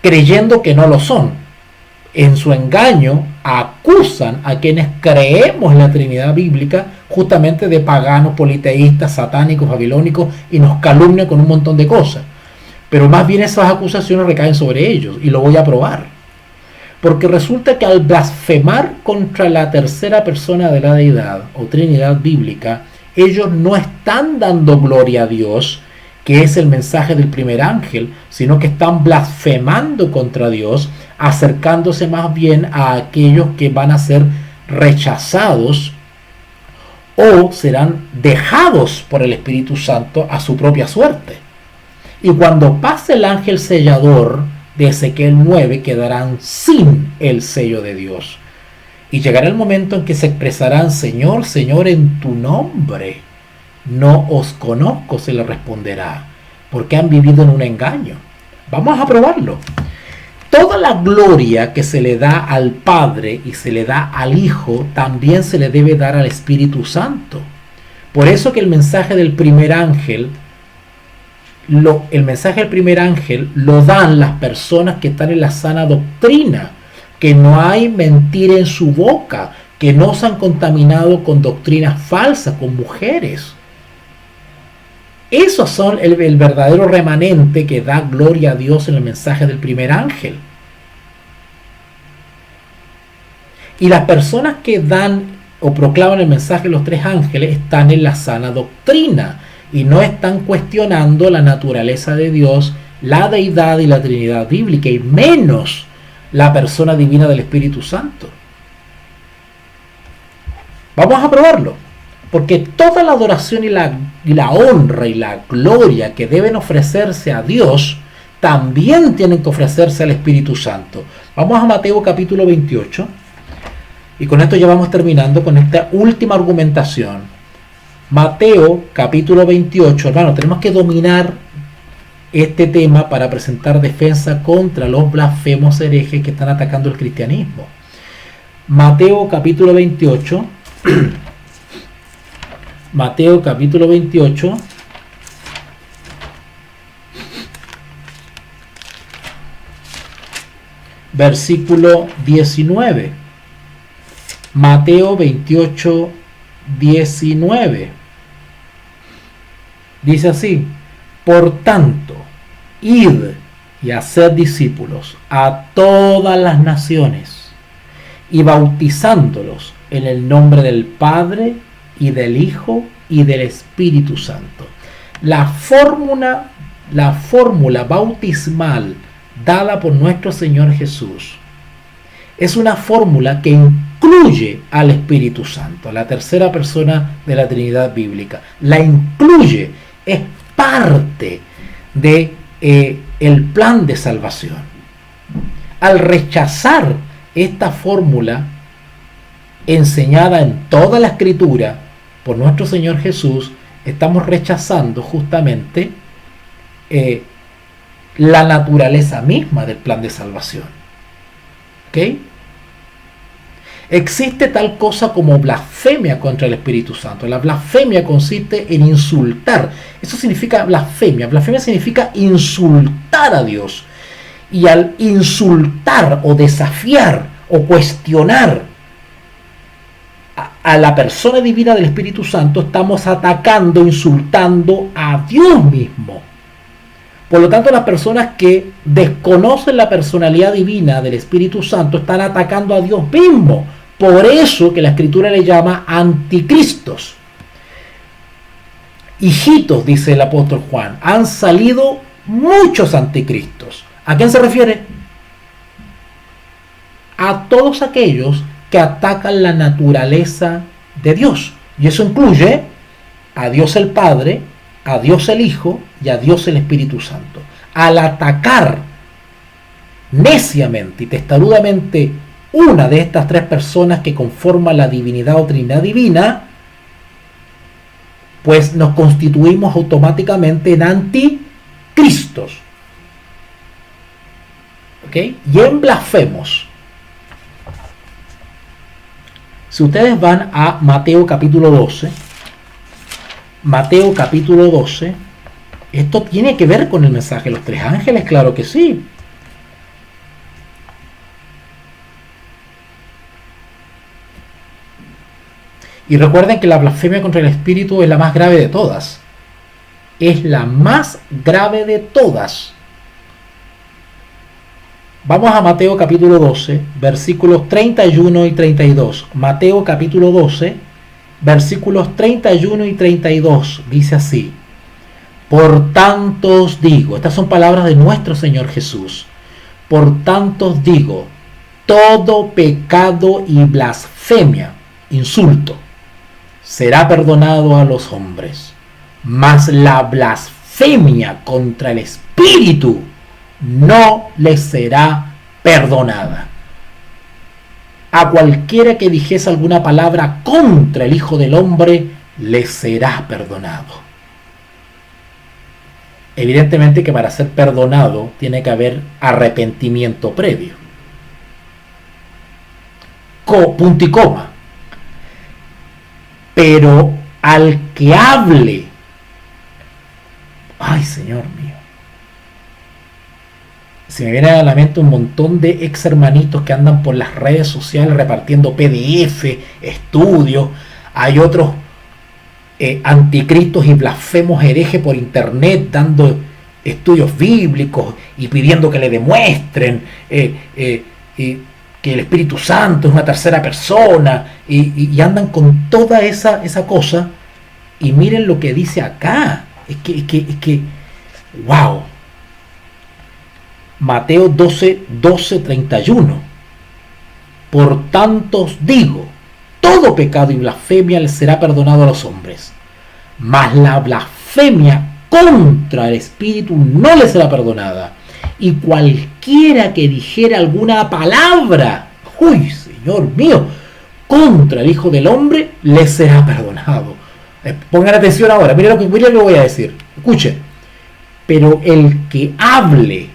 Creyendo que no lo son. En su engaño acusan a quienes creemos en la Trinidad bíblica justamente de paganos, politeístas, satánicos, babilónicos, y nos calumnian con un montón de cosas. Pero más bien esas acusaciones recaen sobre ellos, y lo voy a probar. Porque resulta que al blasfemar contra la tercera persona de la deidad o Trinidad bíblica, ellos no están dando gloria a Dios, que es el mensaje del primer ángel, sino que están blasfemando contra Dios, acercándose más bien a aquellos que van a ser rechazados o serán dejados por el Espíritu Santo a su propia suerte. Y cuando pase el ángel sellador de Ezequiel 9, quedarán sin el sello de Dios. Y llegará el momento en que se expresarán: Señor, Señor, en tu nombre no os conozco, se le responderá, porque han vivido en un engaño. Vamos a probarlo. Toda la gloria que se le da al Padre y se le da al Hijo, también se le debe dar al Espíritu Santo. Por eso que el mensaje del primer ángel, lo dan las personas que están en la sana doctrina, que no hay mentira en su boca, que no se han contaminado con doctrinas falsas, con mujeres. Esos son el verdadero remanente que da gloria a Dios en el mensaje del primer ángel. Y las personas que dan o proclaman el mensaje de los tres ángeles están en la sana doctrina y no están cuestionando la naturaleza de Dios, la deidad y la Trinidad bíblica, y menos la persona divina del Espíritu Santo. Vamos a probarlo. Porque toda la adoración y la honra y la gloria que deben ofrecerse a Dios, también tienen que ofrecerse al Espíritu Santo. Vamos a Mateo capítulo 28. Y con esto ya vamos terminando con esta última argumentación. Mateo capítulo 28. Hermano, tenemos que dominar este tema para presentar defensa contra los blasfemos herejes que están atacando el cristianismo. Mateo capítulo 28. Mateo capítulo 28, versículo 19. Mateo 28, 19. Dice así: por tanto, id y haced discípulos a todas las naciones, y bautizándolos en el nombre del Padre y del Hijo y del Espíritu Santo. La fórmula bautismal dada por nuestro Señor Jesús es una fórmula que incluye al Espíritu Santo, la tercera persona de la Trinidad bíblica. La incluye, es parte de el plan de salvación. Al rechazar esta fórmula enseñada en toda la Escritura por nuestro Señor Jesús, estamos rechazando justamente la naturaleza misma del plan de salvación. ¿Ok? Existe tal cosa como blasfemia contra el Espíritu Santo. La blasfemia consiste en insultar. Eso significa blasfemia. Blasfemia significa insultar a Dios. Y al insultar o desafiar o cuestionar a la persona divina del Espíritu Santo, estamos atacando, insultando a Dios mismo. Por lo tanto, las personas que desconocen la personalidad divina del Espíritu Santo están atacando a Dios mismo. Por eso que la Escritura le llama anticristos. Hijitos, dice el apóstol Juan, han salido muchos anticristos. ¿A quién se refiere? A todos aquellos que atacan la naturaleza de Dios. Y eso incluye a Dios el Padre, a Dios el Hijo y a Dios el Espíritu Santo. Al atacar neciamente y testarudamente una de estas tres personas que conforman la divinidad o Trinidad divina, pues nos constituimos automáticamente en anticristos. ¿Ok? Y en blasfemos. Si ustedes van a Mateo capítulo 12, Mateo capítulo 12, esto tiene que ver con el mensaje de los tres ángeles, claro que sí. Y recuerden que la blasfemia contra el Espíritu es la más grave de todas. Es la más grave de todas. Vamos a Mateo capítulo 12, versículos 31 y 32. Mateo capítulo 12, versículos 31 y 32. Dice así: por tanto os digo, estas son palabras de nuestro Señor Jesús. Por tanto os digo, todo pecado y blasfemia, insulto, será perdonado a los hombres, mas la blasfemia contra el Espíritu no les será perdonada. A cualquiera que dijese alguna palabra contra el Hijo del Hombre, le será perdonado. Evidentemente que para ser perdonado tiene que haber arrepentimiento previo. Punto y coma. Pero al que hable, ay Señor mío, se me viene a la mente un montón de ex hermanitos que andan por las redes sociales repartiendo PDF, estudios. Hay otros anticristos y blasfemos herejes por internet dando estudios bíblicos y pidiendo que le demuestren que el Espíritu Santo es una tercera persona y andan con toda esa cosa. Y miren lo que dice acá. Es que wow. Mateo 12, 31. Por tanto os digo, todo pecado y blasfemia les será perdonado a los hombres, mas la blasfemia contra el Espíritu no les será perdonada. Y cualquiera que dijera alguna palabra, uy, Señor mío, contra el Hijo del Hombre, le será perdonado. Pongan atención ahora, miren lo que voy a decir. Escuchen. Pero el que hable,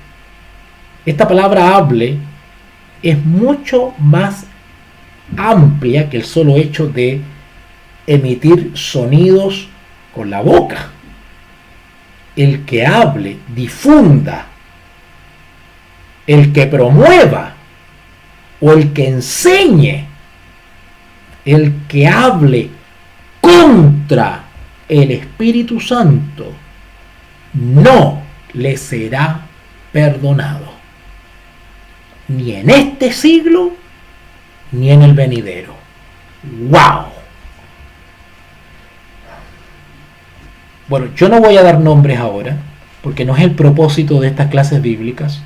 esta palabra hable, es mucho más amplia que el solo hecho de emitir sonidos con la boca. El que hable, difunda, el que promueva o el que enseñe, el que hable contra el Espíritu Santo no le será perdonado, ni en este siglo, ni en el venidero. ¡Wow! Bueno, yo no voy a dar nombres ahora, porque no es el propósito de estas clases bíblicas,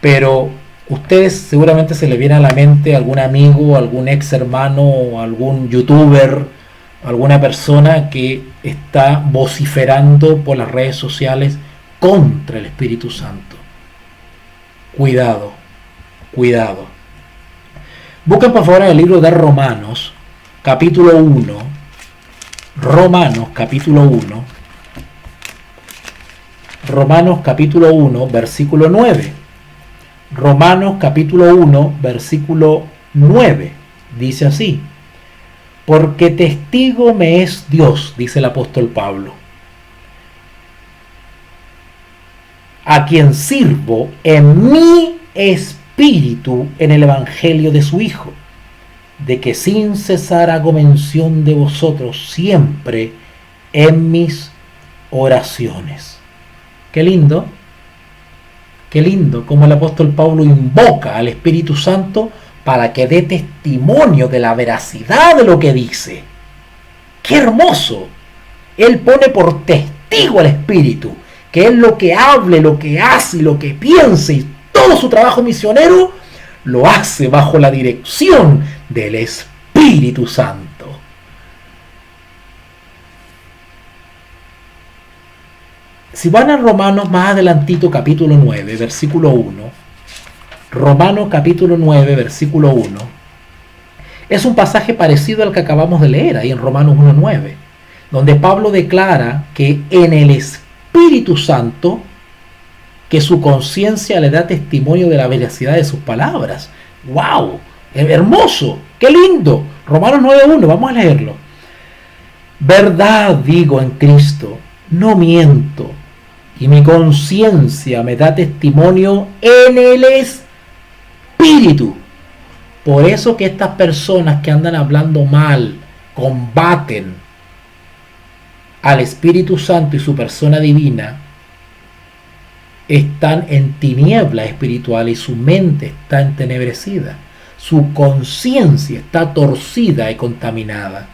pero ustedes seguramente se les viene a la mente algún amigo, algún ex hermano, algún youtuber, alguna persona que está vociferando por las redes sociales contra el Espíritu Santo. Cuidado, cuidado. Busquen por favor el libro de Romanos, capítulo 1. Romanos, capítulo 1. Romanos, capítulo 1, versículo 9. Romanos, capítulo 1, versículo 9. Dice así: porque testigo me es Dios, dice el apóstol Pablo, a quien sirvo en mi espíritu en el evangelio de su Hijo, de que sin cesar hago mención de vosotros siempre en mis oraciones. Qué lindo como el apóstol Pablo invoca al Espíritu Santo para que dé testimonio de la veracidad de lo que dice. ¡Qué hermoso! Él pone por testigo al Espíritu, que él lo que hable, lo que hace y lo que piense y todo su trabajo misionero lo hace bajo la dirección del Espíritu Santo. Si van a Romanos más adelantito, capítulo 9, versículo 1, Romanos capítulo 9, versículo 1, es un pasaje parecido al que acabamos de leer ahí en Romanos 1:9, donde Pablo declara que en el Espíritu Santo, que su conciencia le da testimonio de la veracidad de sus palabras. ¡Wow! ¡Hermoso! ¡Qué lindo! Romanos 9:1, vamos a leerlo. Verdad digo en Cristo, no miento, y mi conciencia me da testimonio en el Espíritu. Por eso que estas personas que andan hablando mal, combaten al Espíritu Santo y su persona divina, están en tiniebla espiritual y su mente está entenebrecida. Su conciencia está torcida y contaminada.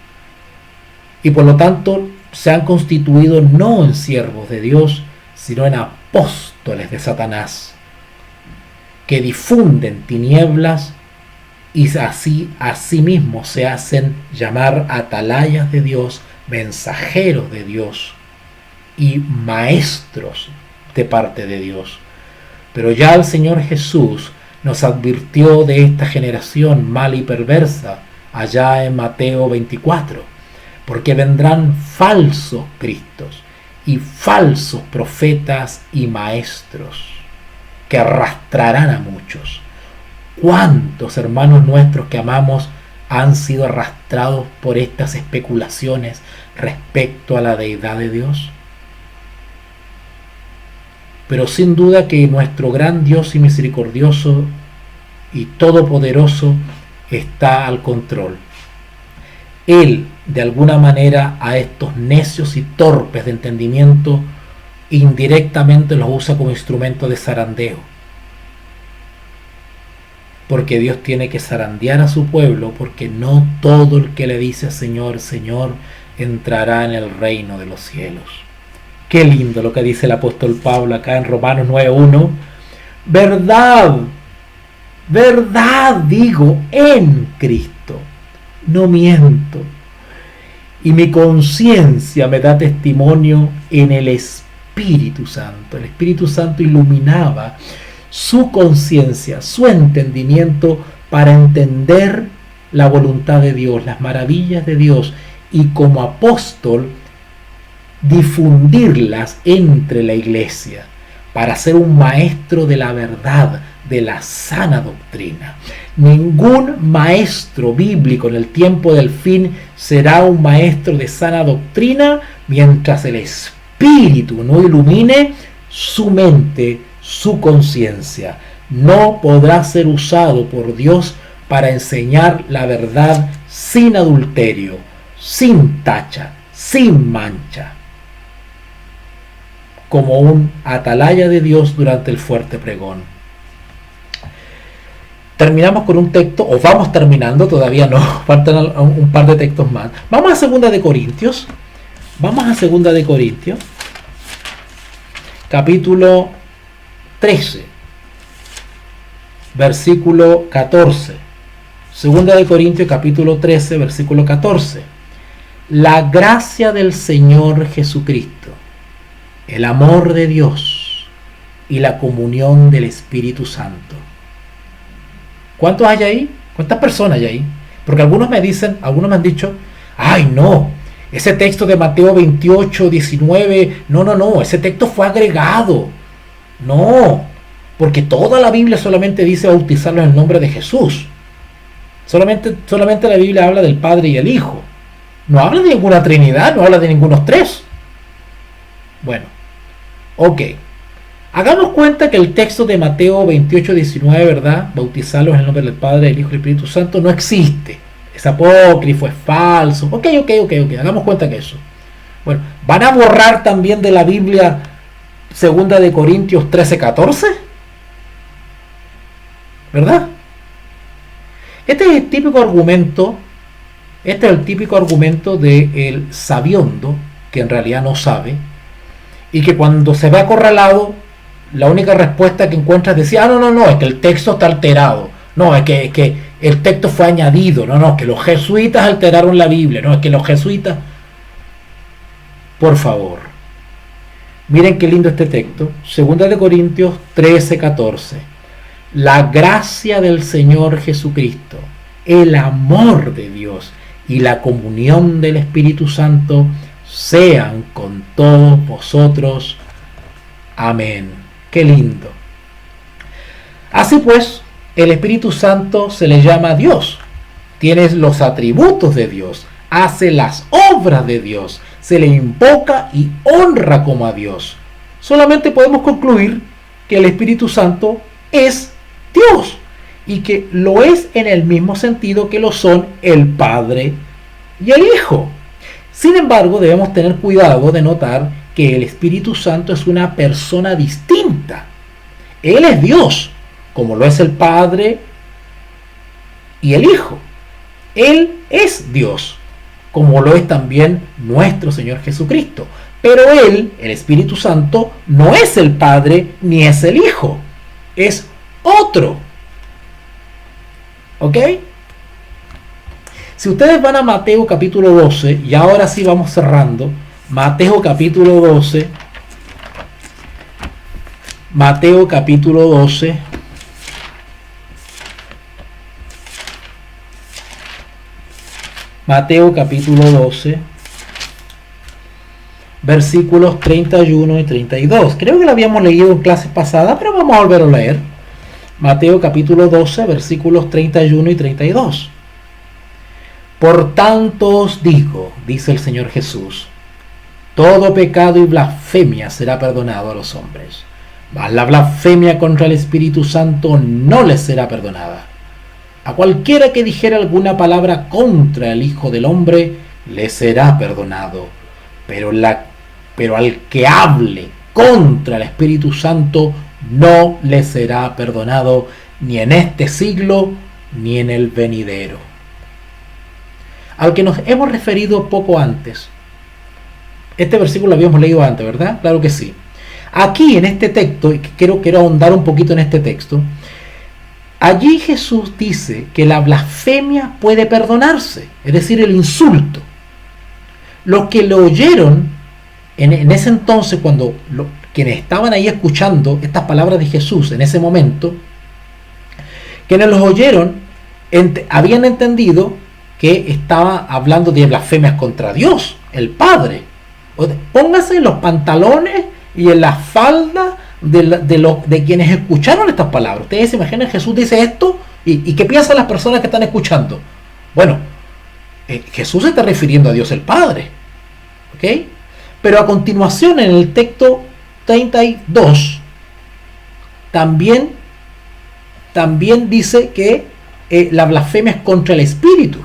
Y por lo tanto se han constituido no en siervos de Dios, sino en apóstoles de Satanás, que difunden tinieblas y así asimismo se hacen llamar atalayas de Dios, mensajeros de Dios y maestros de parte de Dios. Pero ya el Señor Jesús nos advirtió de esta generación mala y perversa allá en Mateo 24, porque vendrán falsos cristos y falsos profetas y maestros que arrastrarán a muchos. ¿Cuántos hermanos nuestros que amamos han sido arrastrados por estas especulaciones respecto a la deidad de Dios? Pero sin duda que nuestro gran Dios y misericordioso y todopoderoso está al control. Él, de alguna manera, a estos necios y torpes de entendimiento, indirectamente los usa como instrumento de zarandeo. Porque Dios tiene que zarandear a su pueblo, porque no todo el que le dice Señor, Señor, entrará en el reino de los cielos. Qué lindo lo que dice el apóstol Pablo acá en Romanos 9:1. Verdad, verdad digo en Cristo, no miento. Y mi conciencia me da testimonio en el Espíritu Santo. El Espíritu Santo iluminaba su conciencia, su entendimiento para entender la voluntad de Dios, las maravillas de Dios, y como apóstol difundirlas entre la iglesia para ser un maestro de la verdad, de la sana doctrina. Ningún maestro bíblico en el tiempo del fin será un maestro de sana doctrina mientras el Espíritu no ilumine su mente, su conciencia. No podrá ser usado por Dios para enseñar la verdad sin adulterio, sin tacha, sin mancha, como un atalaya de Dios durante el fuerte pregón. Terminamos con un texto, o vamos terminando, todavía no, faltan un par de textos más. Vamos a 2 de Corintios. Vamos a 2 de Corintios, capítulo 13, versículo 14. 2 de Corintios, capítulo 13, versículo 14. La gracia del Señor Jesucristo, el amor de Dios y la comunión del Espíritu Santo. ¿Cuántos hay ahí? ¿Cuántas personas hay ahí? Porque algunos me han dicho, ay no, ese texto de Mateo 28, 19, no, ese texto fue agregado. No, porque toda la Biblia solamente dice bautizarlos en el nombre de Jesús. Solamente la Biblia habla del Padre y el Hijo. No habla de ninguna Trinidad, no habla de ningunos tres. Bueno, ok. Hagamos cuenta que el texto de Mateo 28, 19, ¿verdad? Bautizarlos en el nombre del Padre, del Hijo y del Espíritu Santo no existe. Es apócrifo, es falso. Ok. Hagamos cuenta que eso. Bueno, ¿van a borrar también de la Biblia 2 de Corintios 13, 14? ¿Verdad? Este es el típico argumento del sabiondo, que en realidad no sabe, y que cuando se ve acorralado, la única respuesta que encuentra es decir, no, es que el texto está alterado, no, es que el texto fue añadido, no, que los jesuitas alteraron la Biblia, no, es que los jesuitas... Por favor, miren qué lindo este texto, 2 de Corintios 13, 14. La gracia del Señor Jesucristo, el amor de Dios y la comunión del Espíritu Santo sean con todos vosotros. Amén. Qué lindo. Así pues, el Espíritu Santo se le llama Dios. Tiene los atributos de Dios. Hace las obras de Dios. Se le invoca y honra como a Dios. Solamente podemos concluir que el Espíritu Santo es Dios. Y que lo es en el mismo sentido que lo son el Padre y el Hijo. Sin embargo, debemos tener cuidado de notar que el Espíritu Santo es una persona distinta. Él es Dios, como lo es el Padre y el Hijo. Él es Dios, como lo es también nuestro Señor Jesucristo. Pero Él, el Espíritu Santo, no es el Padre ni es el Hijo. Es otro. ¿Ok? Si ustedes van a Mateo capítulo 12, y ahora sí vamos cerrando, Mateo capítulo 12, Mateo capítulo 12, Mateo capítulo 12, versículos 31 y 32. Creo que lo habíamos leído en clases pasadas, pero vamos a volver a leer. Mateo capítulo 12, versículos 31 y 32. Por tanto os digo, dice el Señor Jesús, todo pecado y blasfemia será perdonado a los hombres, mas la blasfemia contra el Espíritu Santo no les será perdonada. A cualquiera que dijera alguna palabra contra el Hijo del Hombre, le será perdonado. Pero al que hable contra el Espíritu Santo, no le será perdonado, ni en este siglo, ni en el venidero. Al que nos hemos referido poco antes. Este versículo lo habíamos leído antes, ¿verdad? Claro que sí. Aquí en este texto, y quiero ahondar un poquito en este texto, allí Jesús dice que la blasfemia puede perdonarse, es decir, el insulto. Los que lo oyeron en ese entonces, cuando quienes estaban ahí escuchando estas palabras de Jesús en ese momento, quienes los oyeron habían entendido que estaba hablando de blasfemias contra Dios, el Padre. Póngase en los pantalones y en las faldas de quienes escucharon estas palabras. Ustedes se imaginan, Jesús dice esto y ¿qué piensan las personas que están escuchando? Bueno, Jesús se está refiriendo a Dios el Padre, ¿ok? Pero a continuación en el texto 32 también dice que la blasfemia es contra el Espíritu,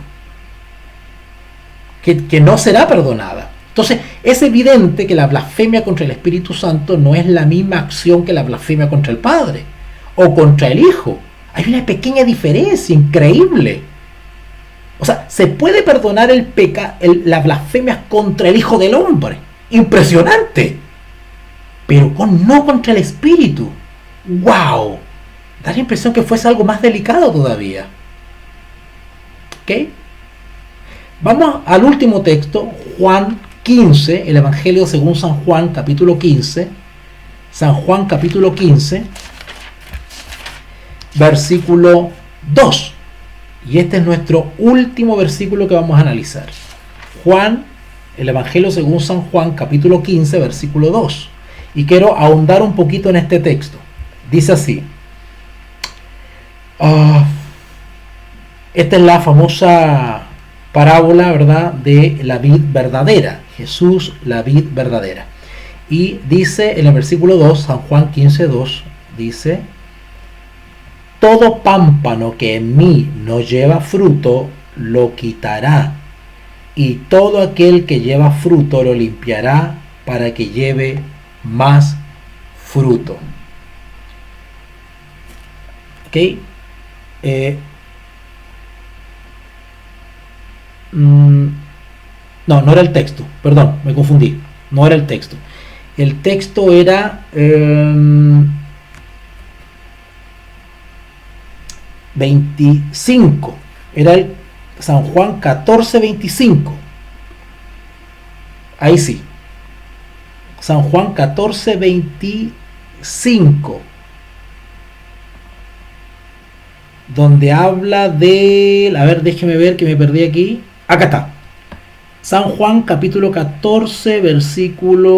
que no será perdonada. Entonces, es evidente que la blasfemia contra el Espíritu Santo no es la misma acción que la blasfemia contra el Padre o contra el Hijo. Hay una pequeña diferencia increíble. O sea, se puede perdonar la blasfemia contra el Hijo del Hombre. Impresionante. Pero no contra el Espíritu. ¡Wow! Da la impresión que fuese algo más delicado todavía. ¿Ok? Vamos al último texto, Juan 15, el Evangelio según San Juan, capítulo 15. San Juan, capítulo 15, versículo 2. Y este es nuestro último versículo que vamos a analizar. Juan, el Evangelio según San Juan, capítulo 15, versículo 2. Y quiero ahondar un poquito en este texto. Dice así. Esta es la famosa parábola, ¿verdad?, de la vid verdadera. Jesús, la vid verdadera. Y dice en el versículo 2, San Juan 15, 2, dice: todo pámpano que en mí no lleva fruto, lo quitará. Y todo aquel que lleva fruto, lo limpiará para que lleve más fruto. ¿Ok? No era el texto, perdón, me confundí. No era el texto. El texto era 25. Era el San Juan 14, 25. Ahí sí. San Juan 14, 25. Donde habla de... A ver, déjeme ver que me perdí aquí. Acá está. San Juan capítulo 14, versículo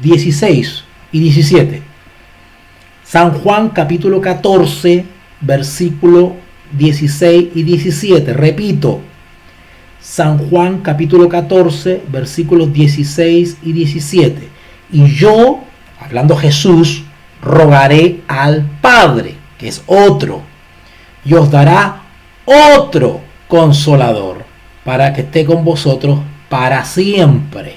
16 y 17. San Juan capítulo 14, versículo 16 y 17. Repito. San Juan capítulo 14, versículos 16 y 17. Y yo, hablando Jesús, rogaré al Padre, que es otro, y os dará otro consolador, para que esté con vosotros para siempre.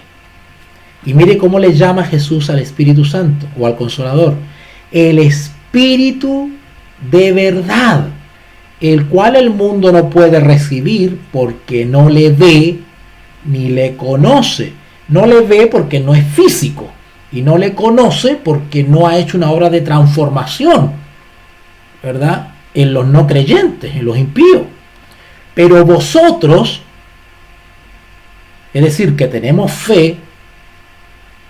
Y mire cómo le llama Jesús al Espíritu Santo, o al Consolador: el Espíritu de verdad, el cual el mundo no puede recibir porque no le ve ni le conoce. No le ve porque no es físico, y no le conoce porque no ha hecho una obra de transformación, ¿verdad?, en los no creyentes, en los impíos. Pero vosotros, es decir, que tenemos fe,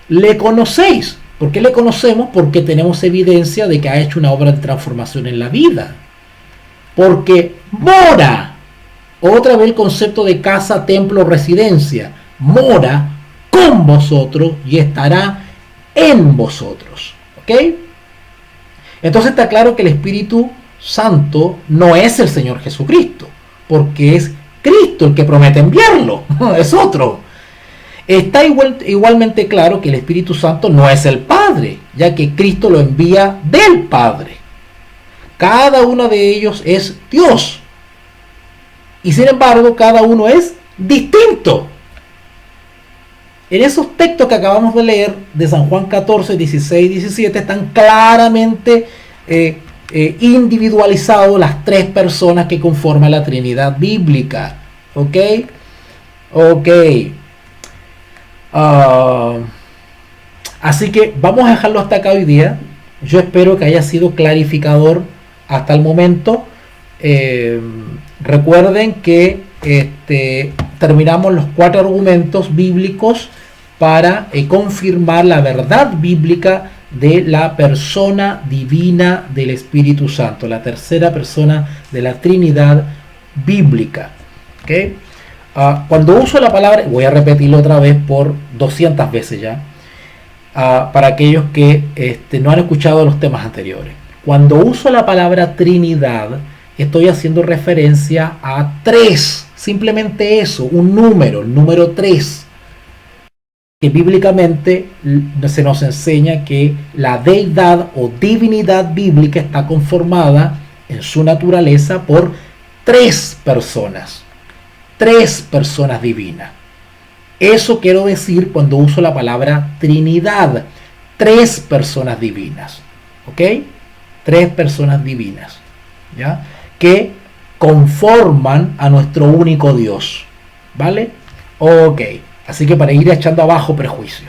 le conocéis. ¿Por qué le conocemos? Porque tenemos evidencia de que ha hecho una obra de transformación en la vida. Porque mora, otra vez el concepto de casa, templo, residencia, mora con vosotros y estará en vosotros. ¿Ok? Entonces está claro que el Espíritu Santo no es el Señor Jesucristo, porque es Cristo el que promete enviarlo, es otro. Está igualmente claro que el Espíritu Santo no es el Padre, ya que Cristo lo envía del Padre. Cada uno de ellos es Dios, y sin embargo cada uno es distinto. En esos textos que acabamos de leer de San Juan 14, 16 y 17 están claramente individualizados las tres personas que conforman la Trinidad bíblica. ¿Ok? Ok. Así que vamos a dejarlo hasta acá hoy día. Yo espero que haya sido clarificador hasta el momento. Recuerden que terminamos los 4 argumentos bíblicos para confirmar la verdad bíblica de la persona divina del Espíritu Santo, la tercera persona de la Trinidad bíblica. ¿Okay? Cuando uso la palabra, voy a repetirlo otra vez por 200 veces ya, para aquellos que no han escuchado los temas anteriores. Cuando uso la palabra Trinidad, estoy haciendo referencia a 3, simplemente eso, un número, el número 3. Que bíblicamente se nos enseña que la deidad o divinidad bíblica está conformada en su naturaleza por 3 personas. 3 personas divinas. Eso quiero decir cuando uso la palabra Trinidad. 3 personas divinas. ¿Ok? 3 personas divinas. ¿Ya? Que conforman a nuestro único Dios. ¿Vale? Ok. Así que para ir echando abajo prejuicio.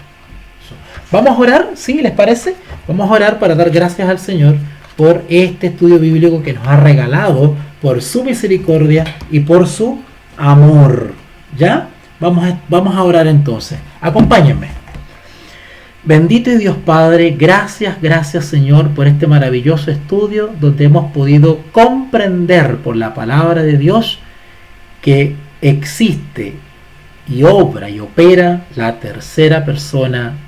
Vamos a orar, ¿sí? ¿Les parece? Vamos a orar para dar gracias al Señor por este estudio bíblico que nos ha regalado, por su misericordia y por su amor. ¿Ya? Vamos a orar entonces. Acompáñenme. Bendito Dios Padre, gracias Señor por este maravilloso estudio donde hemos podido comprender por la palabra de Dios que existe y obra y opera la tercera persona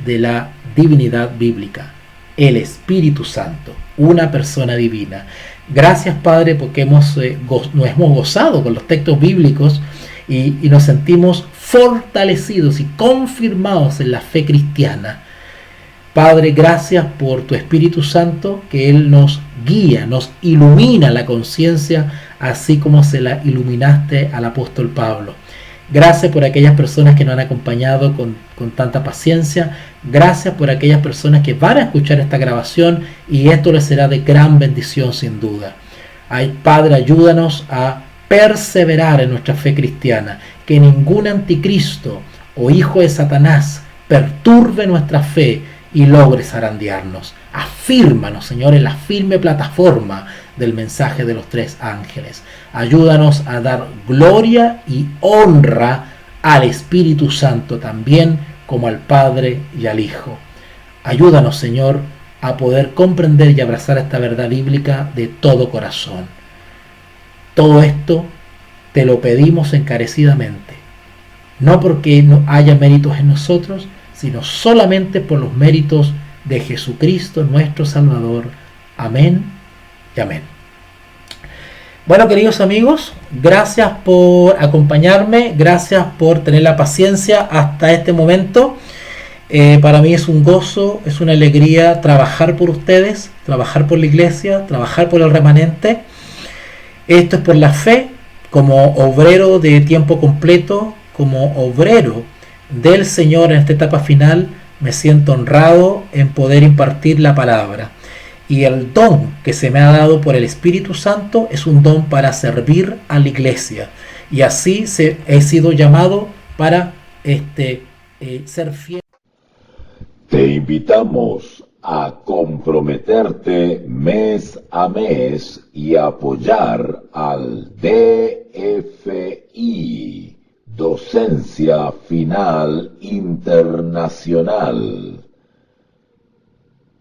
de la divinidad bíblica, el Espíritu Santo, una persona divina. Gracias Padre porque nos hemos gozado con los textos bíblicos y nos sentimos fortalecidos y confirmados en la fe cristiana. Padre, gracias por tu Espíritu Santo, que Él nos guía, nos ilumina la conciencia, así como se la iluminaste al apóstol Pablo. Gracias por aquellas personas que nos han acompañado con tanta paciencia. Gracias por aquellas personas que van a escuchar esta grabación y esto les será de gran bendición sin duda. Ay, Padre, ayúdanos a perseverar en nuestra fe cristiana, que ningún anticristo o hijo de Satanás perturbe nuestra fe y logre zarandearnos. Afírmanos, Señor, en la firme plataforma del mensaje de los 3 ángeles. Ayúdanos a dar gloria y honra al Espíritu Santo también, como al Padre y al Hijo. Ayúdanos, Señor, a poder comprender y abrazar esta verdad bíblica de todo corazón. Todo esto te lo pedimos encarecidamente, no porque no haya méritos en nosotros, sino solamente por los méritos de Jesucristo, nuestro Salvador. Amén y amén. Bueno, queridos amigos, gracias por acompañarme, gracias por tener la paciencia hasta este momento. Para mí es un gozo, es una alegría trabajar por ustedes, trabajar por la iglesia, trabajar por el remanente. Esto es por la fe, como obrero de tiempo completo, como obrero del Señor en esta etapa final, me siento honrado en poder impartir la palabra. Y el don que se me ha dado por el Espíritu Santo es un don para servir a la iglesia. Y así he sido llamado para ser fiel. Te invitamos a comprometerte mes a mes y apoyar al DFI, Docencia Final Internacional.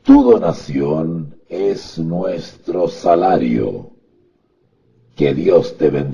Tu donación es nuestro salario. Que Dios te bendiga.